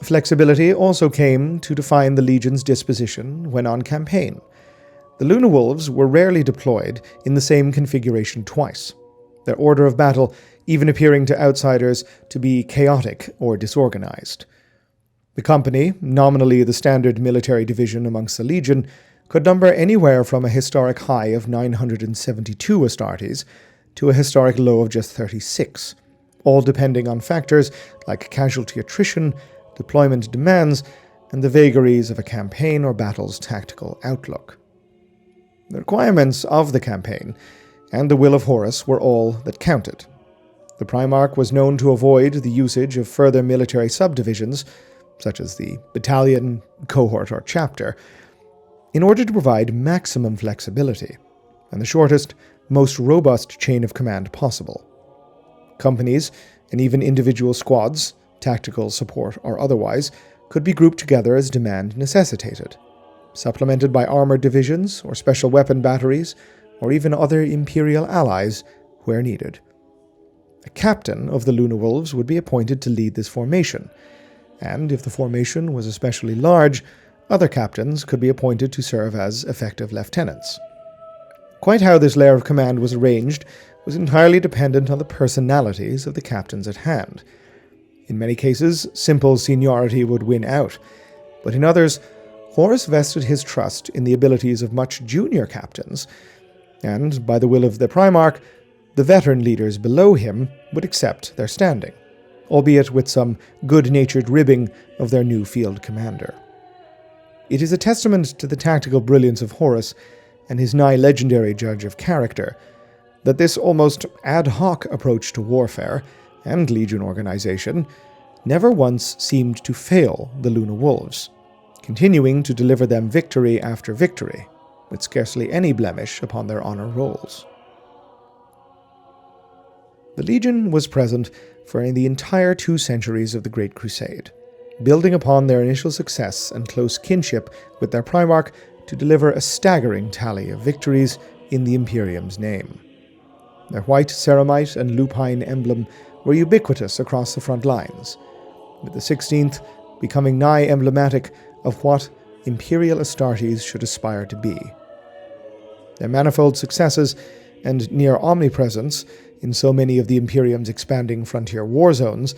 Flexibility also came to define the legion's disposition when on campaign. The Luna Wolves were rarely deployed in the same configuration twice, their order of battle even appearing to outsiders to be chaotic or disorganized. The company, nominally the standard military division amongst the legion, could number anywhere from a historic high of 972 Astartes to a historic low of just 36, all depending on factors like casualty attrition, deployment demands, and the vagaries of a campaign or battle's tactical outlook. The requirements of the campaign and the will of Horus were all that counted. The Primarch was known to avoid the usage of further military subdivisions, such as the battalion, cohort, or chapter, in order to provide maximum flexibility and the shortest, most robust chain of command possible. Companies, and even individual squads, tactical support or otherwise, could be grouped together as demand necessitated, supplemented by armored divisions or special weapon batteries, or even other Imperial allies where needed. A captain of the Luna Wolves would be appointed to lead this formation, and if the formation was especially large, other captains could be appointed to serve as effective lieutenants. Quite how this layer of command was arranged was entirely dependent on the personalities of the captains at hand. In many cases, simple seniority would win out, but in others, Horus vested his trust in the abilities of much junior captains, and, by the will of the Primarch, the veteran leaders below him would accept their standing, albeit with some good-natured ribbing of their new field commander. It is a testament to the tactical brilliance of Horus and his nigh-legendary judge of character that this almost ad hoc approach to warfare and legion organization never once seemed to fail the Luna Wolves, continuing to deliver them victory after victory, with scarcely any blemish upon their honor rolls. The Legion was present for the entire 2 centuries of the Great Crusade, building upon their initial success and close kinship with their Primarch to deliver a staggering tally of victories in the Imperium's name. Their white ceramite and lupine emblem were ubiquitous across the front lines, with the 16th becoming nigh emblematic of what Imperial Astartes should aspire to be. Their manifold successes and near omnipresence in so many of the Imperium's expanding frontier war zones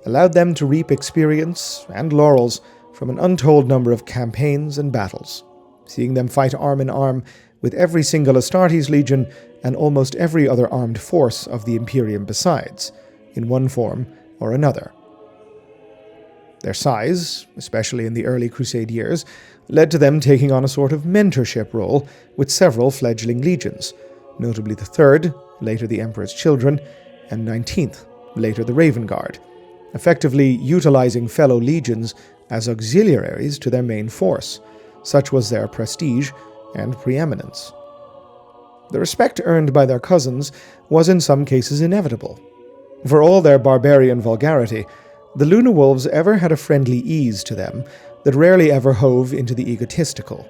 allowed them to reap experience and laurels from an untold number of campaigns and battles, seeing them fight arm in arm with every single Astartes legion and almost every other armed force of the Imperium besides, in one form or another. Their size, especially in the early Crusade years, led to them taking on a sort of mentorship role with several fledgling legions, notably the 3rd, later the Emperor's Children, and 19th, later the Raven Guard, effectively utilizing fellow legions as auxiliaries to their main force. Such was their prestige and preeminence. The respect earned by their cousins was in some cases inevitable. For all their barbarian vulgarity, the Luna Wolves ever had a friendly ease to them that rarely ever hove into the egotistical.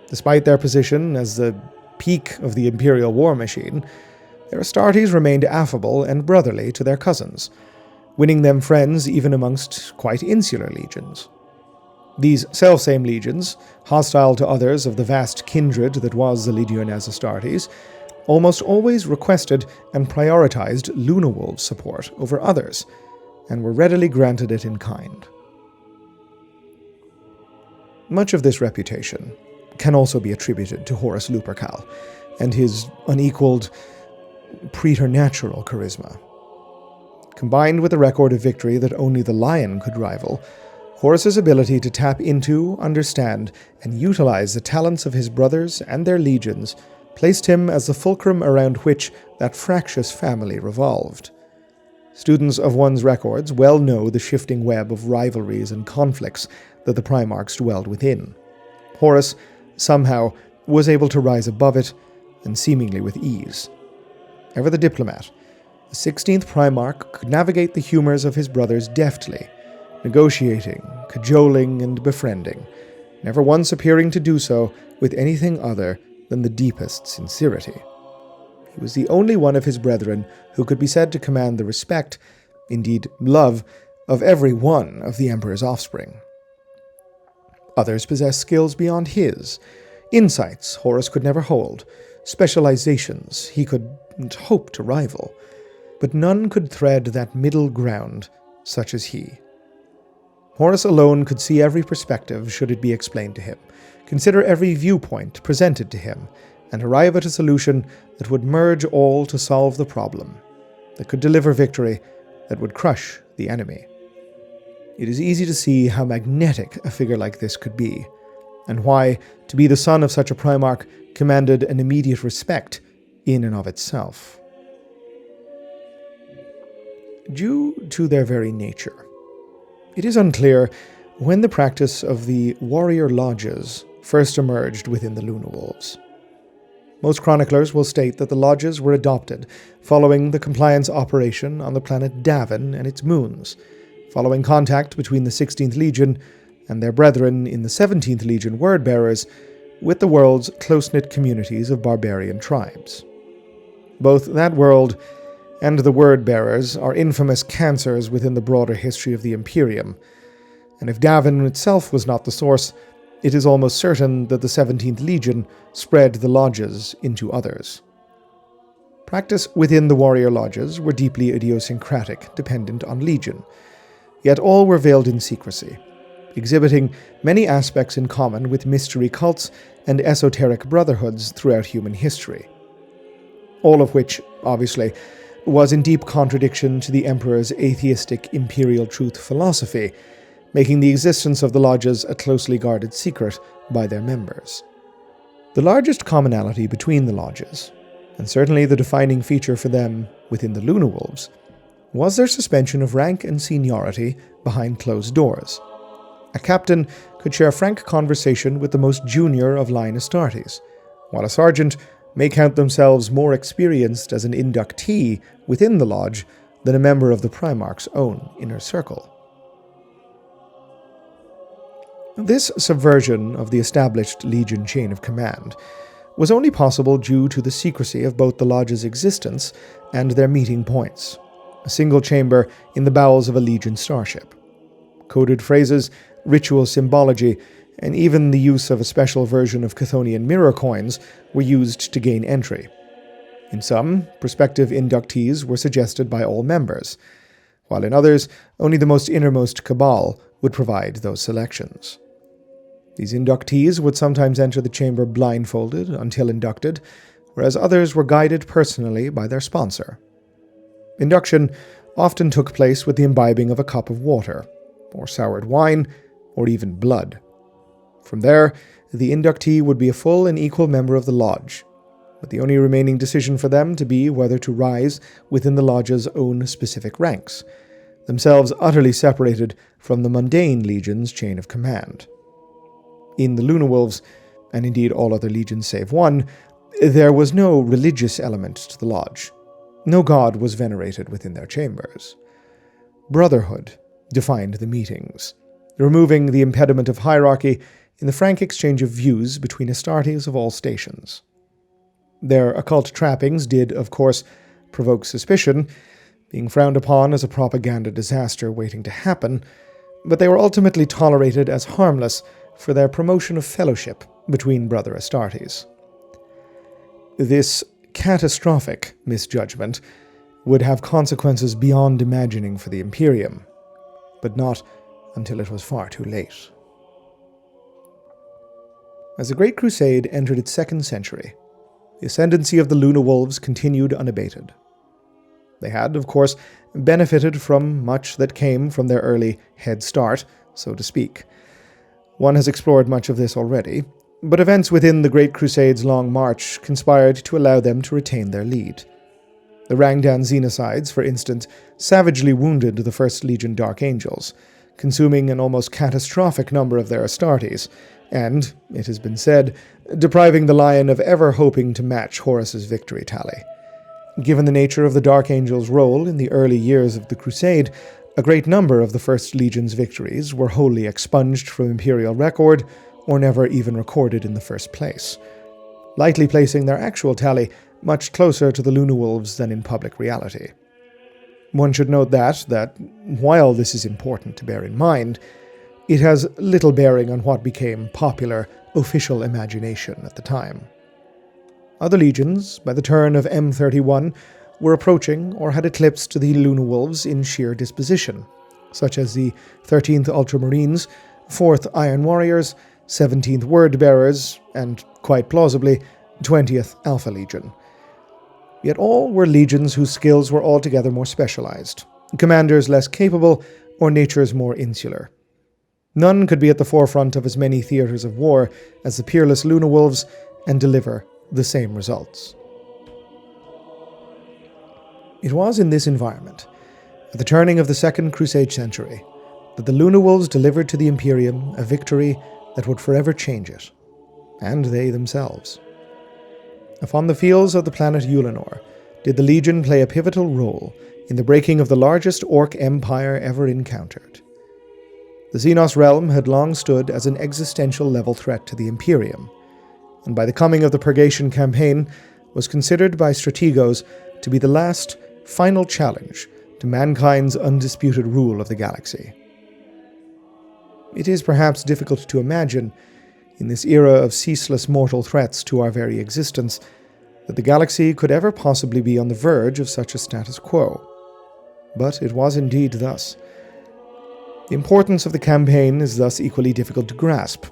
Despite their position as the peak of the Imperial war machine, their Astartes remained affable and brotherly to their cousins, winning them friends even amongst quite insular legions. These selfsame legions, hostile to others of the vast kindred that was the Legiones Astartes, almost always requested and prioritized Luna Wolves support over others, and were readily granted it in kind. Much of this reputation can also be attributed to Horus Lupercal and his unequaled, preternatural charisma. Combined with a record of victory that only the Lion could rival, Horus's ability to tap into, understand, and utilize the talents of his brothers and their legions placed him as the fulcrum around which that fractious family revolved. Students of one's records well know the shifting web of rivalries and conflicts that the Primarchs dwelled within. Horus, somehow, was able to rise above it, and seemingly with ease. Ever the diplomat, the 16th Primarch could navigate the humors of his brothers deftly, negotiating, cajoling, and befriending, never once appearing to do so with anything other than the deepest sincerity. He was the only one of his brethren who could be said to command the respect, indeed love, of every one of the Emperor's offspring. Others possessed skills beyond his, insights Horus could never hold, specializations he could hope to rival, but none could thread that middle ground such as he. Horus alone could see every perspective should it be explained to him, consider every viewpoint presented to him, and arrive at a solution that would merge all to solve the problem, that could deliver victory, that would crush the enemy. It is easy to see how magnetic a figure like this could be, and why, to be the son of such a Primarch commanded an immediate respect in and of itself. Due to their very nature, it is unclear when the practice of the warrior lodges first emerged within the Luna Wolves. Most chroniclers will state that the lodges were adopted following the compliance operation on the planet Davin and its moons, following contact between the 16th Legion and their brethren in the 17th Legion word-bearers with the world's close-knit communities of barbarian tribes. Both that world and the word-bearers are infamous cancers within the broader history of the Imperium, and if Davin itself was not the source, it is almost certain that the 17th Legion spread the lodges into others. Practice within the warrior lodges were deeply idiosyncratic, dependent on legion, yet all were veiled in secrecy, exhibiting many aspects in common with mystery cults and esoteric brotherhoods throughout human history. All of which, obviously, was in deep contradiction to the Emperor's atheistic imperial truth philosophy, making the existence of the lodges a closely guarded secret by their members. The largest commonality between the lodges, and certainly the defining feature for them within the Luna Wolves, was their suspension of rank and seniority behind closed doors. A captain could share frank conversation with the most junior of line Astartes, while a sergeant may count themselves more experienced as an inductee within the lodge than a member of the Primarch's own inner circle. This subversion of the established Legion chain of command was only possible due to the secrecy of both the lodge's existence and their meeting points, a single chamber in the bowels of a Legion starship. Coded phrases, ritual symbology, and even the use of a special version of Chthonian mirror coins were used to gain entry. In some, prospective inductees were suggested by all members, while in others, only the most innermost cabal would provide those selections. These inductees would sometimes enter the chamber blindfolded until inducted, whereas others were guided personally by their sponsor. Induction often took place with the imbibing of a cup of water, or soured wine, or even blood. From there, the inductee would be a full and equal member of the lodge, with the only remaining decision for them to be whether to rise within the lodge's own specific ranks, themselves utterly separated from the mundane legion's chain of command. In the Luna Wolves, and indeed all other legions save one, there was no religious element to the lodge. No god was venerated within their chambers. Brotherhood defined the meetings, removing the impediment of hierarchy in the frank exchange of views between Astartes of all stations. Their occult trappings did, of course, provoke suspicion, being frowned upon as a propaganda disaster waiting to happen, but they were ultimately tolerated as harmless for their promotion of fellowship between brother Astartes. This catastrophic misjudgment would have consequences beyond imagining for the Imperium, but not until it was far too late. As the Great Crusade entered its second century, the ascendancy of the Luna Wolves continued unabated. They had, of course, benefited from much that came from their early head start, so to speak. One has explored much of this already, but events within the Great Crusade's long march conspired to allow them to retain their lead. The Rangdan Xenocides, for instance, savagely wounded the First Legion Dark Angels, consuming an almost catastrophic number of their Astartes, and, it has been said, depriving the Lion of ever hoping to match Horus's victory tally. Given the nature of the Dark Angel's role in the early years of the Crusade, a great number of the First Legion's victories were wholly expunged from Imperial record, or never even recorded in the first place, likely placing their actual tally much closer to the Lunawolves than in public reality. One should note that, while this is important to bear in mind, it has little bearing on what became popular official imagination at the time. Other legions, by the turn of M31, were approaching or had eclipsed the Lunawolves in sheer disposition, such as the 13th Ultramarines, 4th Iron Warriors, 17th Word Bearers, and, quite plausibly, 20th Alpha Legion. Yet all were legions whose skills were altogether more specialized, commanders less capable, or natures more insular. None could be at the forefront of as many theaters of war as the peerless Lunawolves and deliver the same results. It was in this environment, at the turning of the Second Crusade century, that the Lunawolves delivered to the Imperium a victory that would forever change it, and they themselves. Upon the fields of the planet Ulanor did the Legion play a pivotal role in the breaking of the largest Orc empire ever encountered. The Xenos realm had long stood as an existential-level threat to the Imperium, and by the coming of the Purgation campaign was considered by strategos to be the last, final challenge to mankind's undisputed rule of the galaxy. It is perhaps difficult to imagine, in this era of ceaseless mortal threats to our very existence, that the galaxy could ever possibly be on the verge of such a status quo. But it was indeed thus. The importance of the campaign is thus equally difficult to grasp,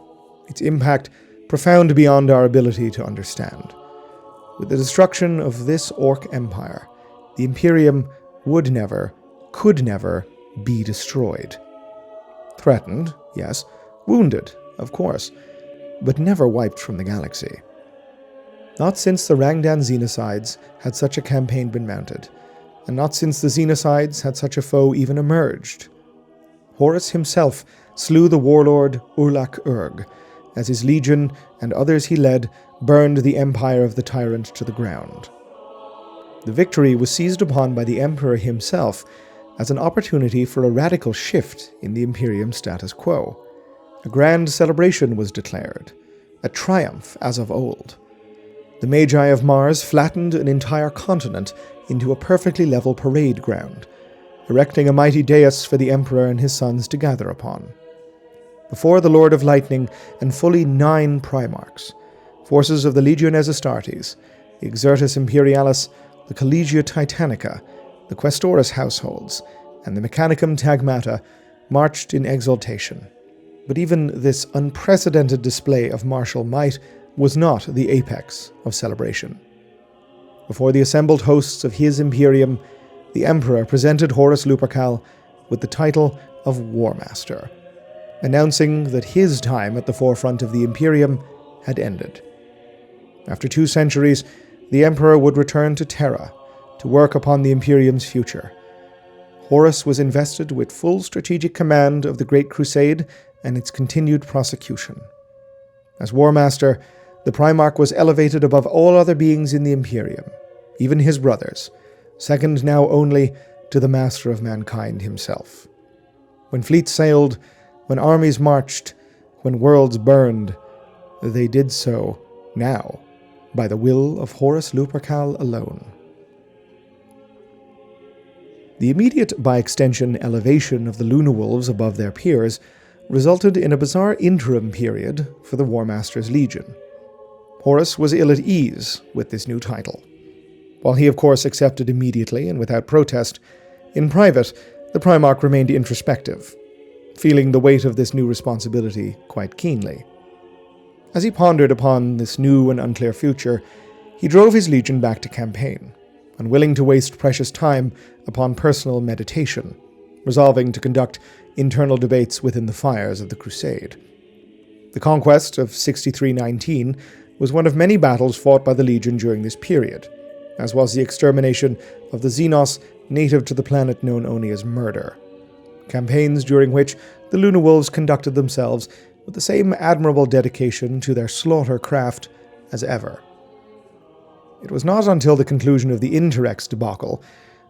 its impact profound beyond our ability to understand. With the destruction of this Orc empire, the Imperium would never, could never, be destroyed. Threatened, yes, wounded, of course, but never wiped from the galaxy. Not since the Rangdan Xenocides had such a campaign been mounted, and not since the Xenocides had such a foe even emerged. Horus himself slew the warlord Urlak Urg, as his legion and others he led burned the empire of the tyrant to the ground. The victory was seized upon by the Emperor himself as an opportunity for a radical shift in the Imperium status quo. A grand celebration was declared, a triumph as of old. The Magi of Mars flattened an entire continent into a perfectly level parade ground, erecting a mighty dais for the Emperor and his sons to gather upon. Before the Lord of Lightning and fully 9 primarchs, forces of the Legiones Astartes, the Exertus Imperialis, the Collegia Titanica, the Questoris households, and the Mechanicum Tagmata marched in exultation. But even this unprecedented display of martial might was not the apex of celebration. Before the assembled hosts of his Imperium, the Emperor presented Horus Lupercal with the title of War Master, announcing that his time at the forefront of the Imperium had ended. After 2 centuries, the Emperor would return to Terra to work upon the Imperium's future. Horus was invested with full strategic command of the Great Crusade and its continued prosecution. As War Master, the Primarch was elevated above all other beings in the Imperium, even his brothers, second now only to the Master of Mankind himself. When fleets sailed, when armies marched, when worlds burned, they did so now by the will of Horus Lupercal alone. The immediate, by extension, elevation of the Lunawolves above their peers resulted in a bizarre interim period for the War Master's Legion. Horus was ill at ease with this new title. While he of course accepted immediately and without protest, in private, the Primarch remained introspective, feeling the weight of this new responsibility quite keenly. As he pondered upon this new and unclear future, he drove his legion back to campaign, unwilling to waste precious time upon personal meditation, resolving to conduct internal debates within the fires of the Crusade. The conquest of 6319 was one of many battles fought by the Legion during this period, as was the extermination of the Xenos native to the planet known only as Murder. Campaigns during which the Lunawolves conducted themselves with the same admirable dedication to their slaughter craft as ever. It was not until the conclusion of the Interrex debacle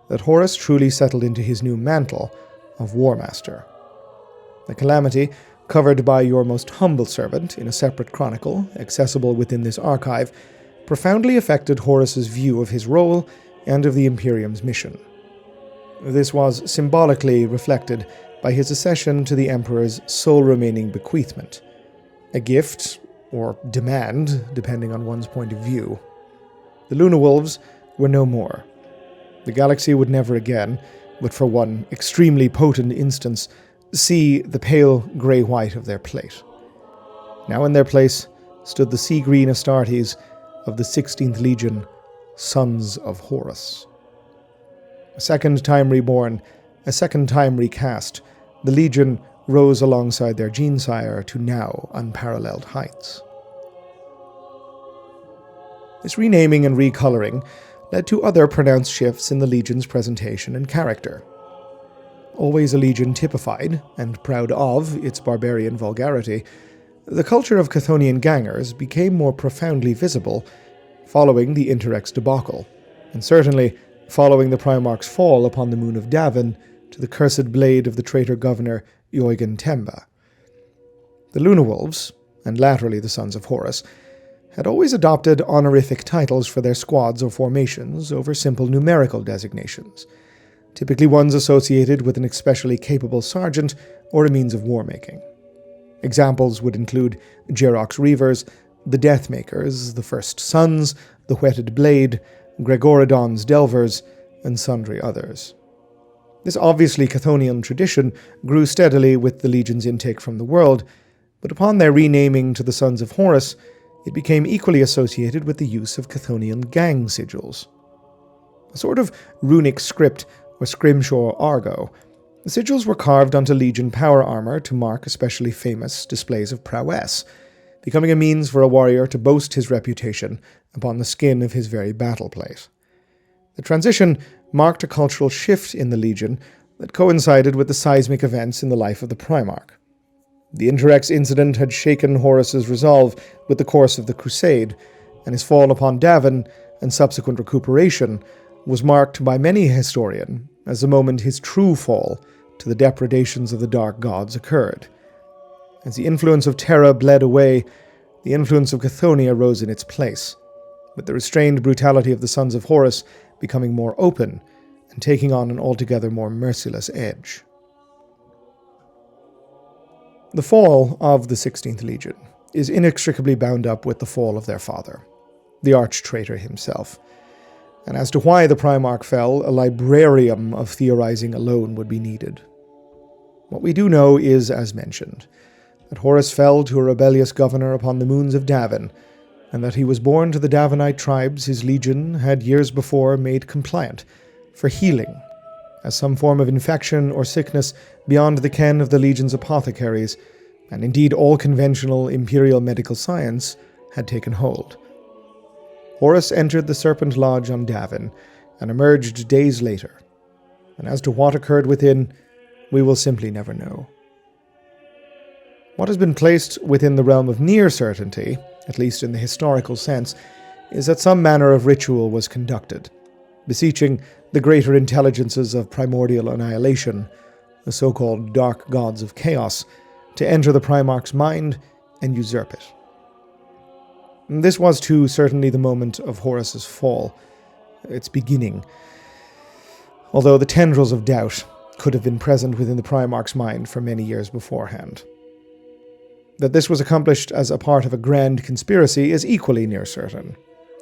that Horus truly settled into his new mantle of War Master. The calamity, covered by your most humble servant in a separate chronicle, accessible within this archive, profoundly affected Horus's view of his role and of the Imperium's mission. This was symbolically reflected by his accession to the Emperor's sole remaining bequeathment, a gift, or demand, depending on one's point of view. The Luna Wolves were no more. The galaxy would never again, but for one extremely potent instance, see the pale grey-white of their plate. Now in their place stood the sea-green Astartes of the 16th Legion, Sons of Horus. A second time reborn, a second time recast, the Legion rose alongside their gene-sire to now unparalleled heights. This renaming and recoloring led to other pronounced shifts in the Legion's presentation and character. Always a Legion typified, and proud of, its barbarian vulgarity, the culture of Chthonian gangers became more profoundly visible following the Interrex debacle, and certainly following the Primarch's fall upon the moon of Davin to the cursed blade of the traitor governor Eugen Temba. The Luna Wolves, and laterally the Sons of Horus, had always adopted honorific titles for their squads or formations over simple numerical designations, typically ones associated with an especially capable sergeant or a means of war-making. Examples would include Gerox Reavers, the Deathmakers, the First Sons, the Whetted Blade, Gregorodon's Delvers, and sundry others. This obviously Chthonian tradition grew steadily with the Legion's intake from the world, but upon their renaming to the Sons of Horus, it became equally associated with the use of Chthonian gang sigils. A sort of runic script or scrimshaw argo, the sigils were carved onto Legion power armor to mark especially famous displays of prowess, becoming a means for a warrior to boast his reputation upon the skin of his very battle plate. The transition marked a cultural shift in the Legion that coincided with the seismic events in the life of the Primarch. The Interrex incident had shaken Horus's resolve with the course of the Crusade, and his fall upon Davin and subsequent recuperation was marked by many a historian as the moment his true fall to the depredations of the Dark Gods occurred. As the influence of Terra bled away, the influence of Chthоnia rose in its place, with the restrained brutality of the Sons of Horus becoming more open and taking on an altogether more merciless edge. The fall of the 16th Legion is inextricably bound up with the fall of their father, the arch-traitor himself. And as to why the Primarch fell, a librarium of theorizing alone would be needed. What we do know is, as mentioned, that Horus fell to a rebellious governor upon the moons of Davin, and that he was born to the Davinite tribes his legion had years before made compliant for healing, as some form of infection or sickness beyond the ken of the legion's apothecaries, and indeed all conventional imperial medical science, had taken hold. Horus entered the Serpent Lodge on Davin, and emerged days later, and as to what occurred within, we will simply never know. What has been placed within the realm of near certainty, at least in the historical sense, is that some manner of ritual was conducted, beseeching the greater intelligences of primordial annihilation, the so-called dark gods of chaos, to enter the Primarch's mind and usurp it. This was too certainly the moment of Horus's fall, its beginning, although the tendrils of doubt could have been present within the Primarch's mind for many years beforehand. That this was accomplished as a part of a grand conspiracy is equally near certain.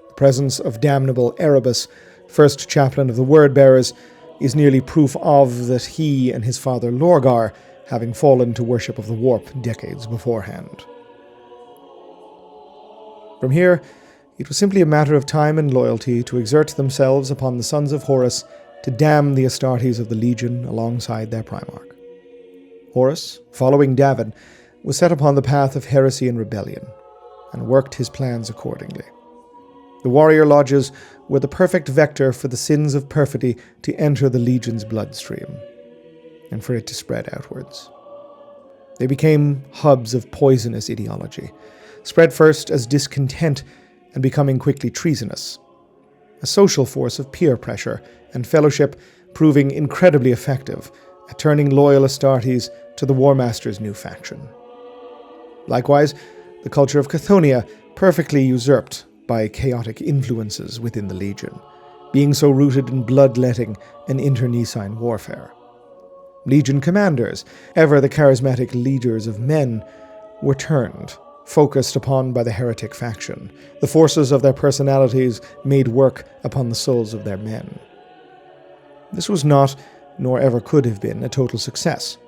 The presence of damnable Erebus, first chaplain of the Word-Bearers, is nearly proof of that he and his father Lorgar having fallen to worship of the warp decades beforehand. From here, it was simply a matter of time and loyalty to exert themselves upon the Sons of Horus to damn the Astartes of the Legion alongside their Primarch. Horus, following Davin, was set upon the path of heresy and rebellion, and worked his plans accordingly. The warrior lodges were the perfect vector for the sins of perfidy to enter the Legion's bloodstream, and for it to spread outwards. They became hubs of poisonous ideology, spread first as discontent and becoming quickly treasonous, a social force of peer pressure and fellowship, proving incredibly effective at turning loyal Astartes to the War Master's new faction. Likewise, the culture of Chthonia perfectly usurped by chaotic influences within the Legion, being so rooted in bloodletting and internecine warfare. Legion commanders, ever the charismatic leaders of men, were turned, focused upon by the heretic faction. The forces of their personalities made work upon the souls of their men. This was not, nor ever could have been, a total success.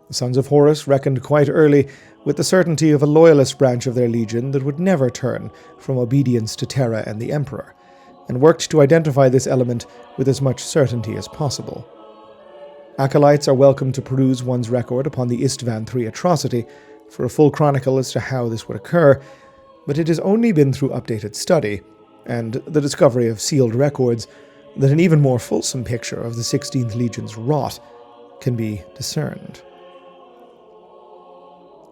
The Sons of Horus reckoned quite early with the certainty of a loyalist branch of their legion that would never turn from obedience to Terra and the Emperor, and worked to identify this element with as much certainty as possible. Acolytes are welcome to peruse one's record upon the Istvan III atrocity for a full chronicle as to how this would occur, but it has only been through updated study, and the discovery of sealed records, that an even more fulsome picture of the 16th Legion's rot can be discerned.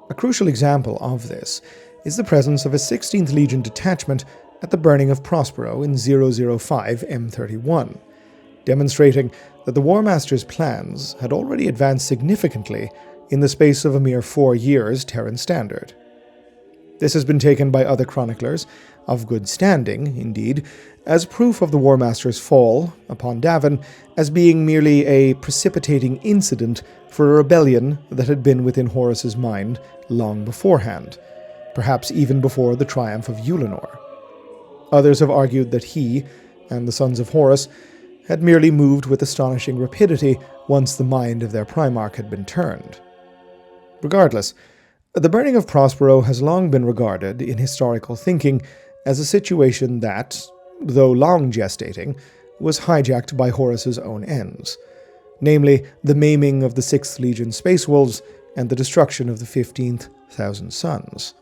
A crucial example of this is the presence of a 16th Legion detachment at the burning of Prospero in 005 M31, demonstrating that the War Master's plans had already advanced significantly in the space of a mere 4 years Terran Standard. This has been taken by other chroniclers, of good standing, indeed, as proof of the War Master's fall upon Davin as being merely a precipitating incident for a rebellion that had been within Horus's mind long beforehand, perhaps even before the triumph of Ulanor. Others have argued that he, and the Sons of Horus, had merely moved with astonishing rapidity once the mind of their primarch had been turned. Regardless, the burning of Prospero has long been regarded in historical thinking as a situation that, though long gestating, was hijacked by Horus's own ends, namely the maiming of the 6th Legion Space Wolves and the destruction of the 15th Thousand Sons,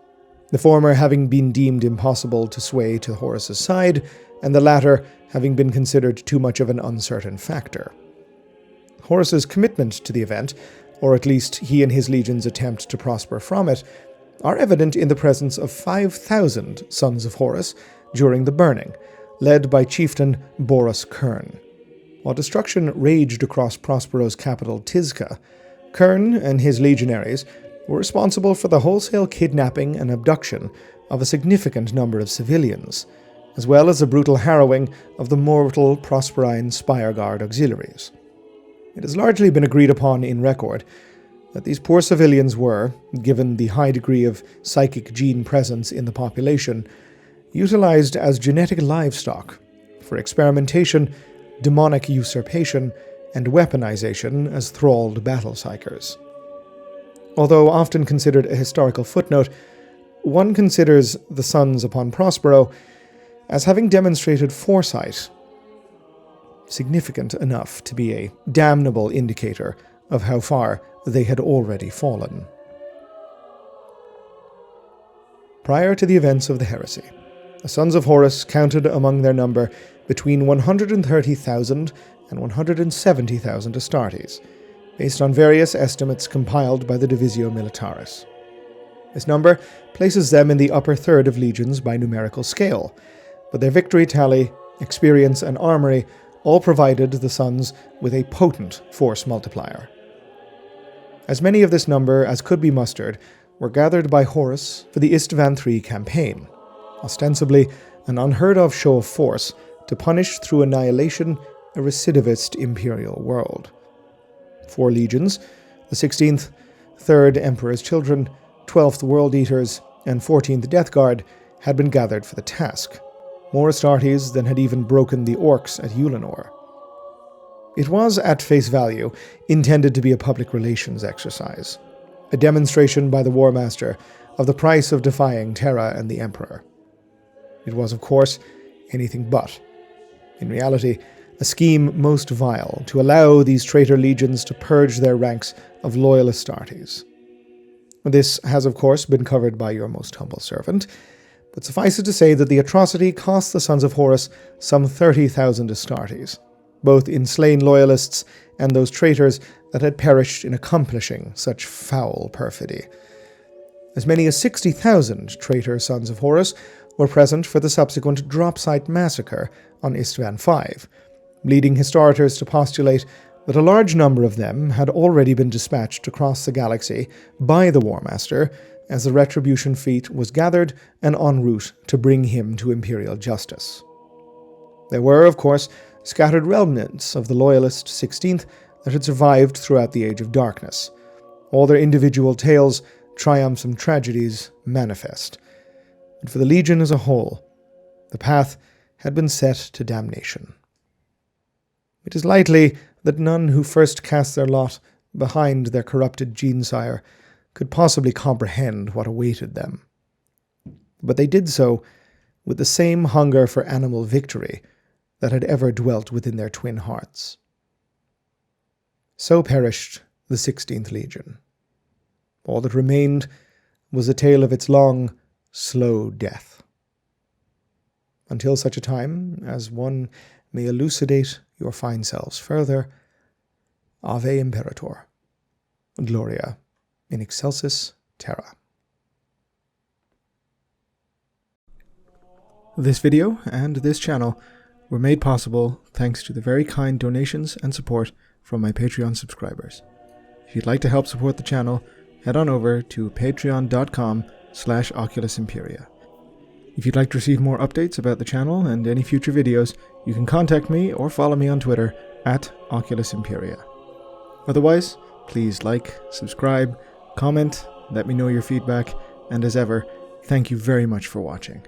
the former having been deemed impossible to sway to Horus's side, and the latter having been considered too much of an uncertain factor. Horus's commitment to the event, or at least he and his legions' attempt to prosper from it, are evident in the presence of 5,000 Sons of Horus during the burning, led by chieftain Boris Kern. While destruction raged across Prospero's capital Tizca, Kern and his legionaries were responsible for the wholesale kidnapping and abduction of a significant number of civilians, as well as the brutal harrowing of the mortal Prosperine Spire Guard auxiliaries. It has largely been agreed upon in record that these poor civilians were, given the high degree of psychic gene presence in the population, utilized as genetic livestock for experimentation, demonic usurpation, and weaponization as thralled battle psychers. Although often considered a historical footnote, one considers the Sons upon Prospero as having demonstrated foresight significant enough to be a damnable indicator of how far they had already fallen. Prior to the events of the heresy, the Sons of Horus counted among their number between 130,000 and 170,000 Astartes, based on various estimates compiled by the Divisio Militaris. This number places them in the upper third of legions by numerical scale, but their victory tally, experience, and armory all provided the Sons with a potent force multiplier. As many of this number as could be mustered were gathered by Horus for the Istvan III campaign, ostensibly an unheard-of show of force to punish through annihilation a recidivist imperial world. 4 legions, the 16th, 3rd Emperor's Children, 12th World Eaters, and 14th Death Guard, had been gathered for the task, more Astartes than had even broken the orcs at Ulanor. It was, at face value, intended to be a public relations exercise, a demonstration by the War Master of the price of defying Terra and the Emperor. It was, of course, anything but. In reality, a scheme most vile to allow these traitor legions to purge their ranks of loyal Astartes. This has, of course, been covered by your most humble servant, but suffice it to say that the atrocity cost the Sons of Horus some 30,000 Astartes, both in slain loyalists and those traitors that had perished in accomplishing such foul perfidy. As many as 60,000 traitor Sons of Horus were present for the subsequent drop site massacre on Istvan V, leading historians to postulate that a large number of them had already been dispatched across the galaxy by the War Master as the Retribution fleet was gathered and en route to bring him to imperial justice. There were, of course, scattered remnants of the loyalist 16th that had survived throughout the Age of Darkness. All their individual tales, triumphs, and tragedies manifest. And for the Legion as a whole, the path had been set to damnation. It is likely that none who first cast their lot behind their corrupted gene-sire could possibly comprehend what awaited them. But they did so with the same hunger for animal victory that had ever dwelt within their twin hearts. So perished the 16th Legion. All that remained was a tale of its long, slow death. Until such a time as one may elucidate your fine selves further, Ave Imperator, Gloria in excelsis terra. This video and this channel were made possible thanks to the very kind donations and support from my Patreon subscribers. If you'd like to help support the channel, head on over to patreon.com/Oculus Imperia. If you'd like to receive more updates about the channel and any future videos, you can contact me or follow me on Twitter @Oculus Imperia. Otherwise, please like, subscribe, comment, let me know your feedback, and as ever, thank you very much for watching.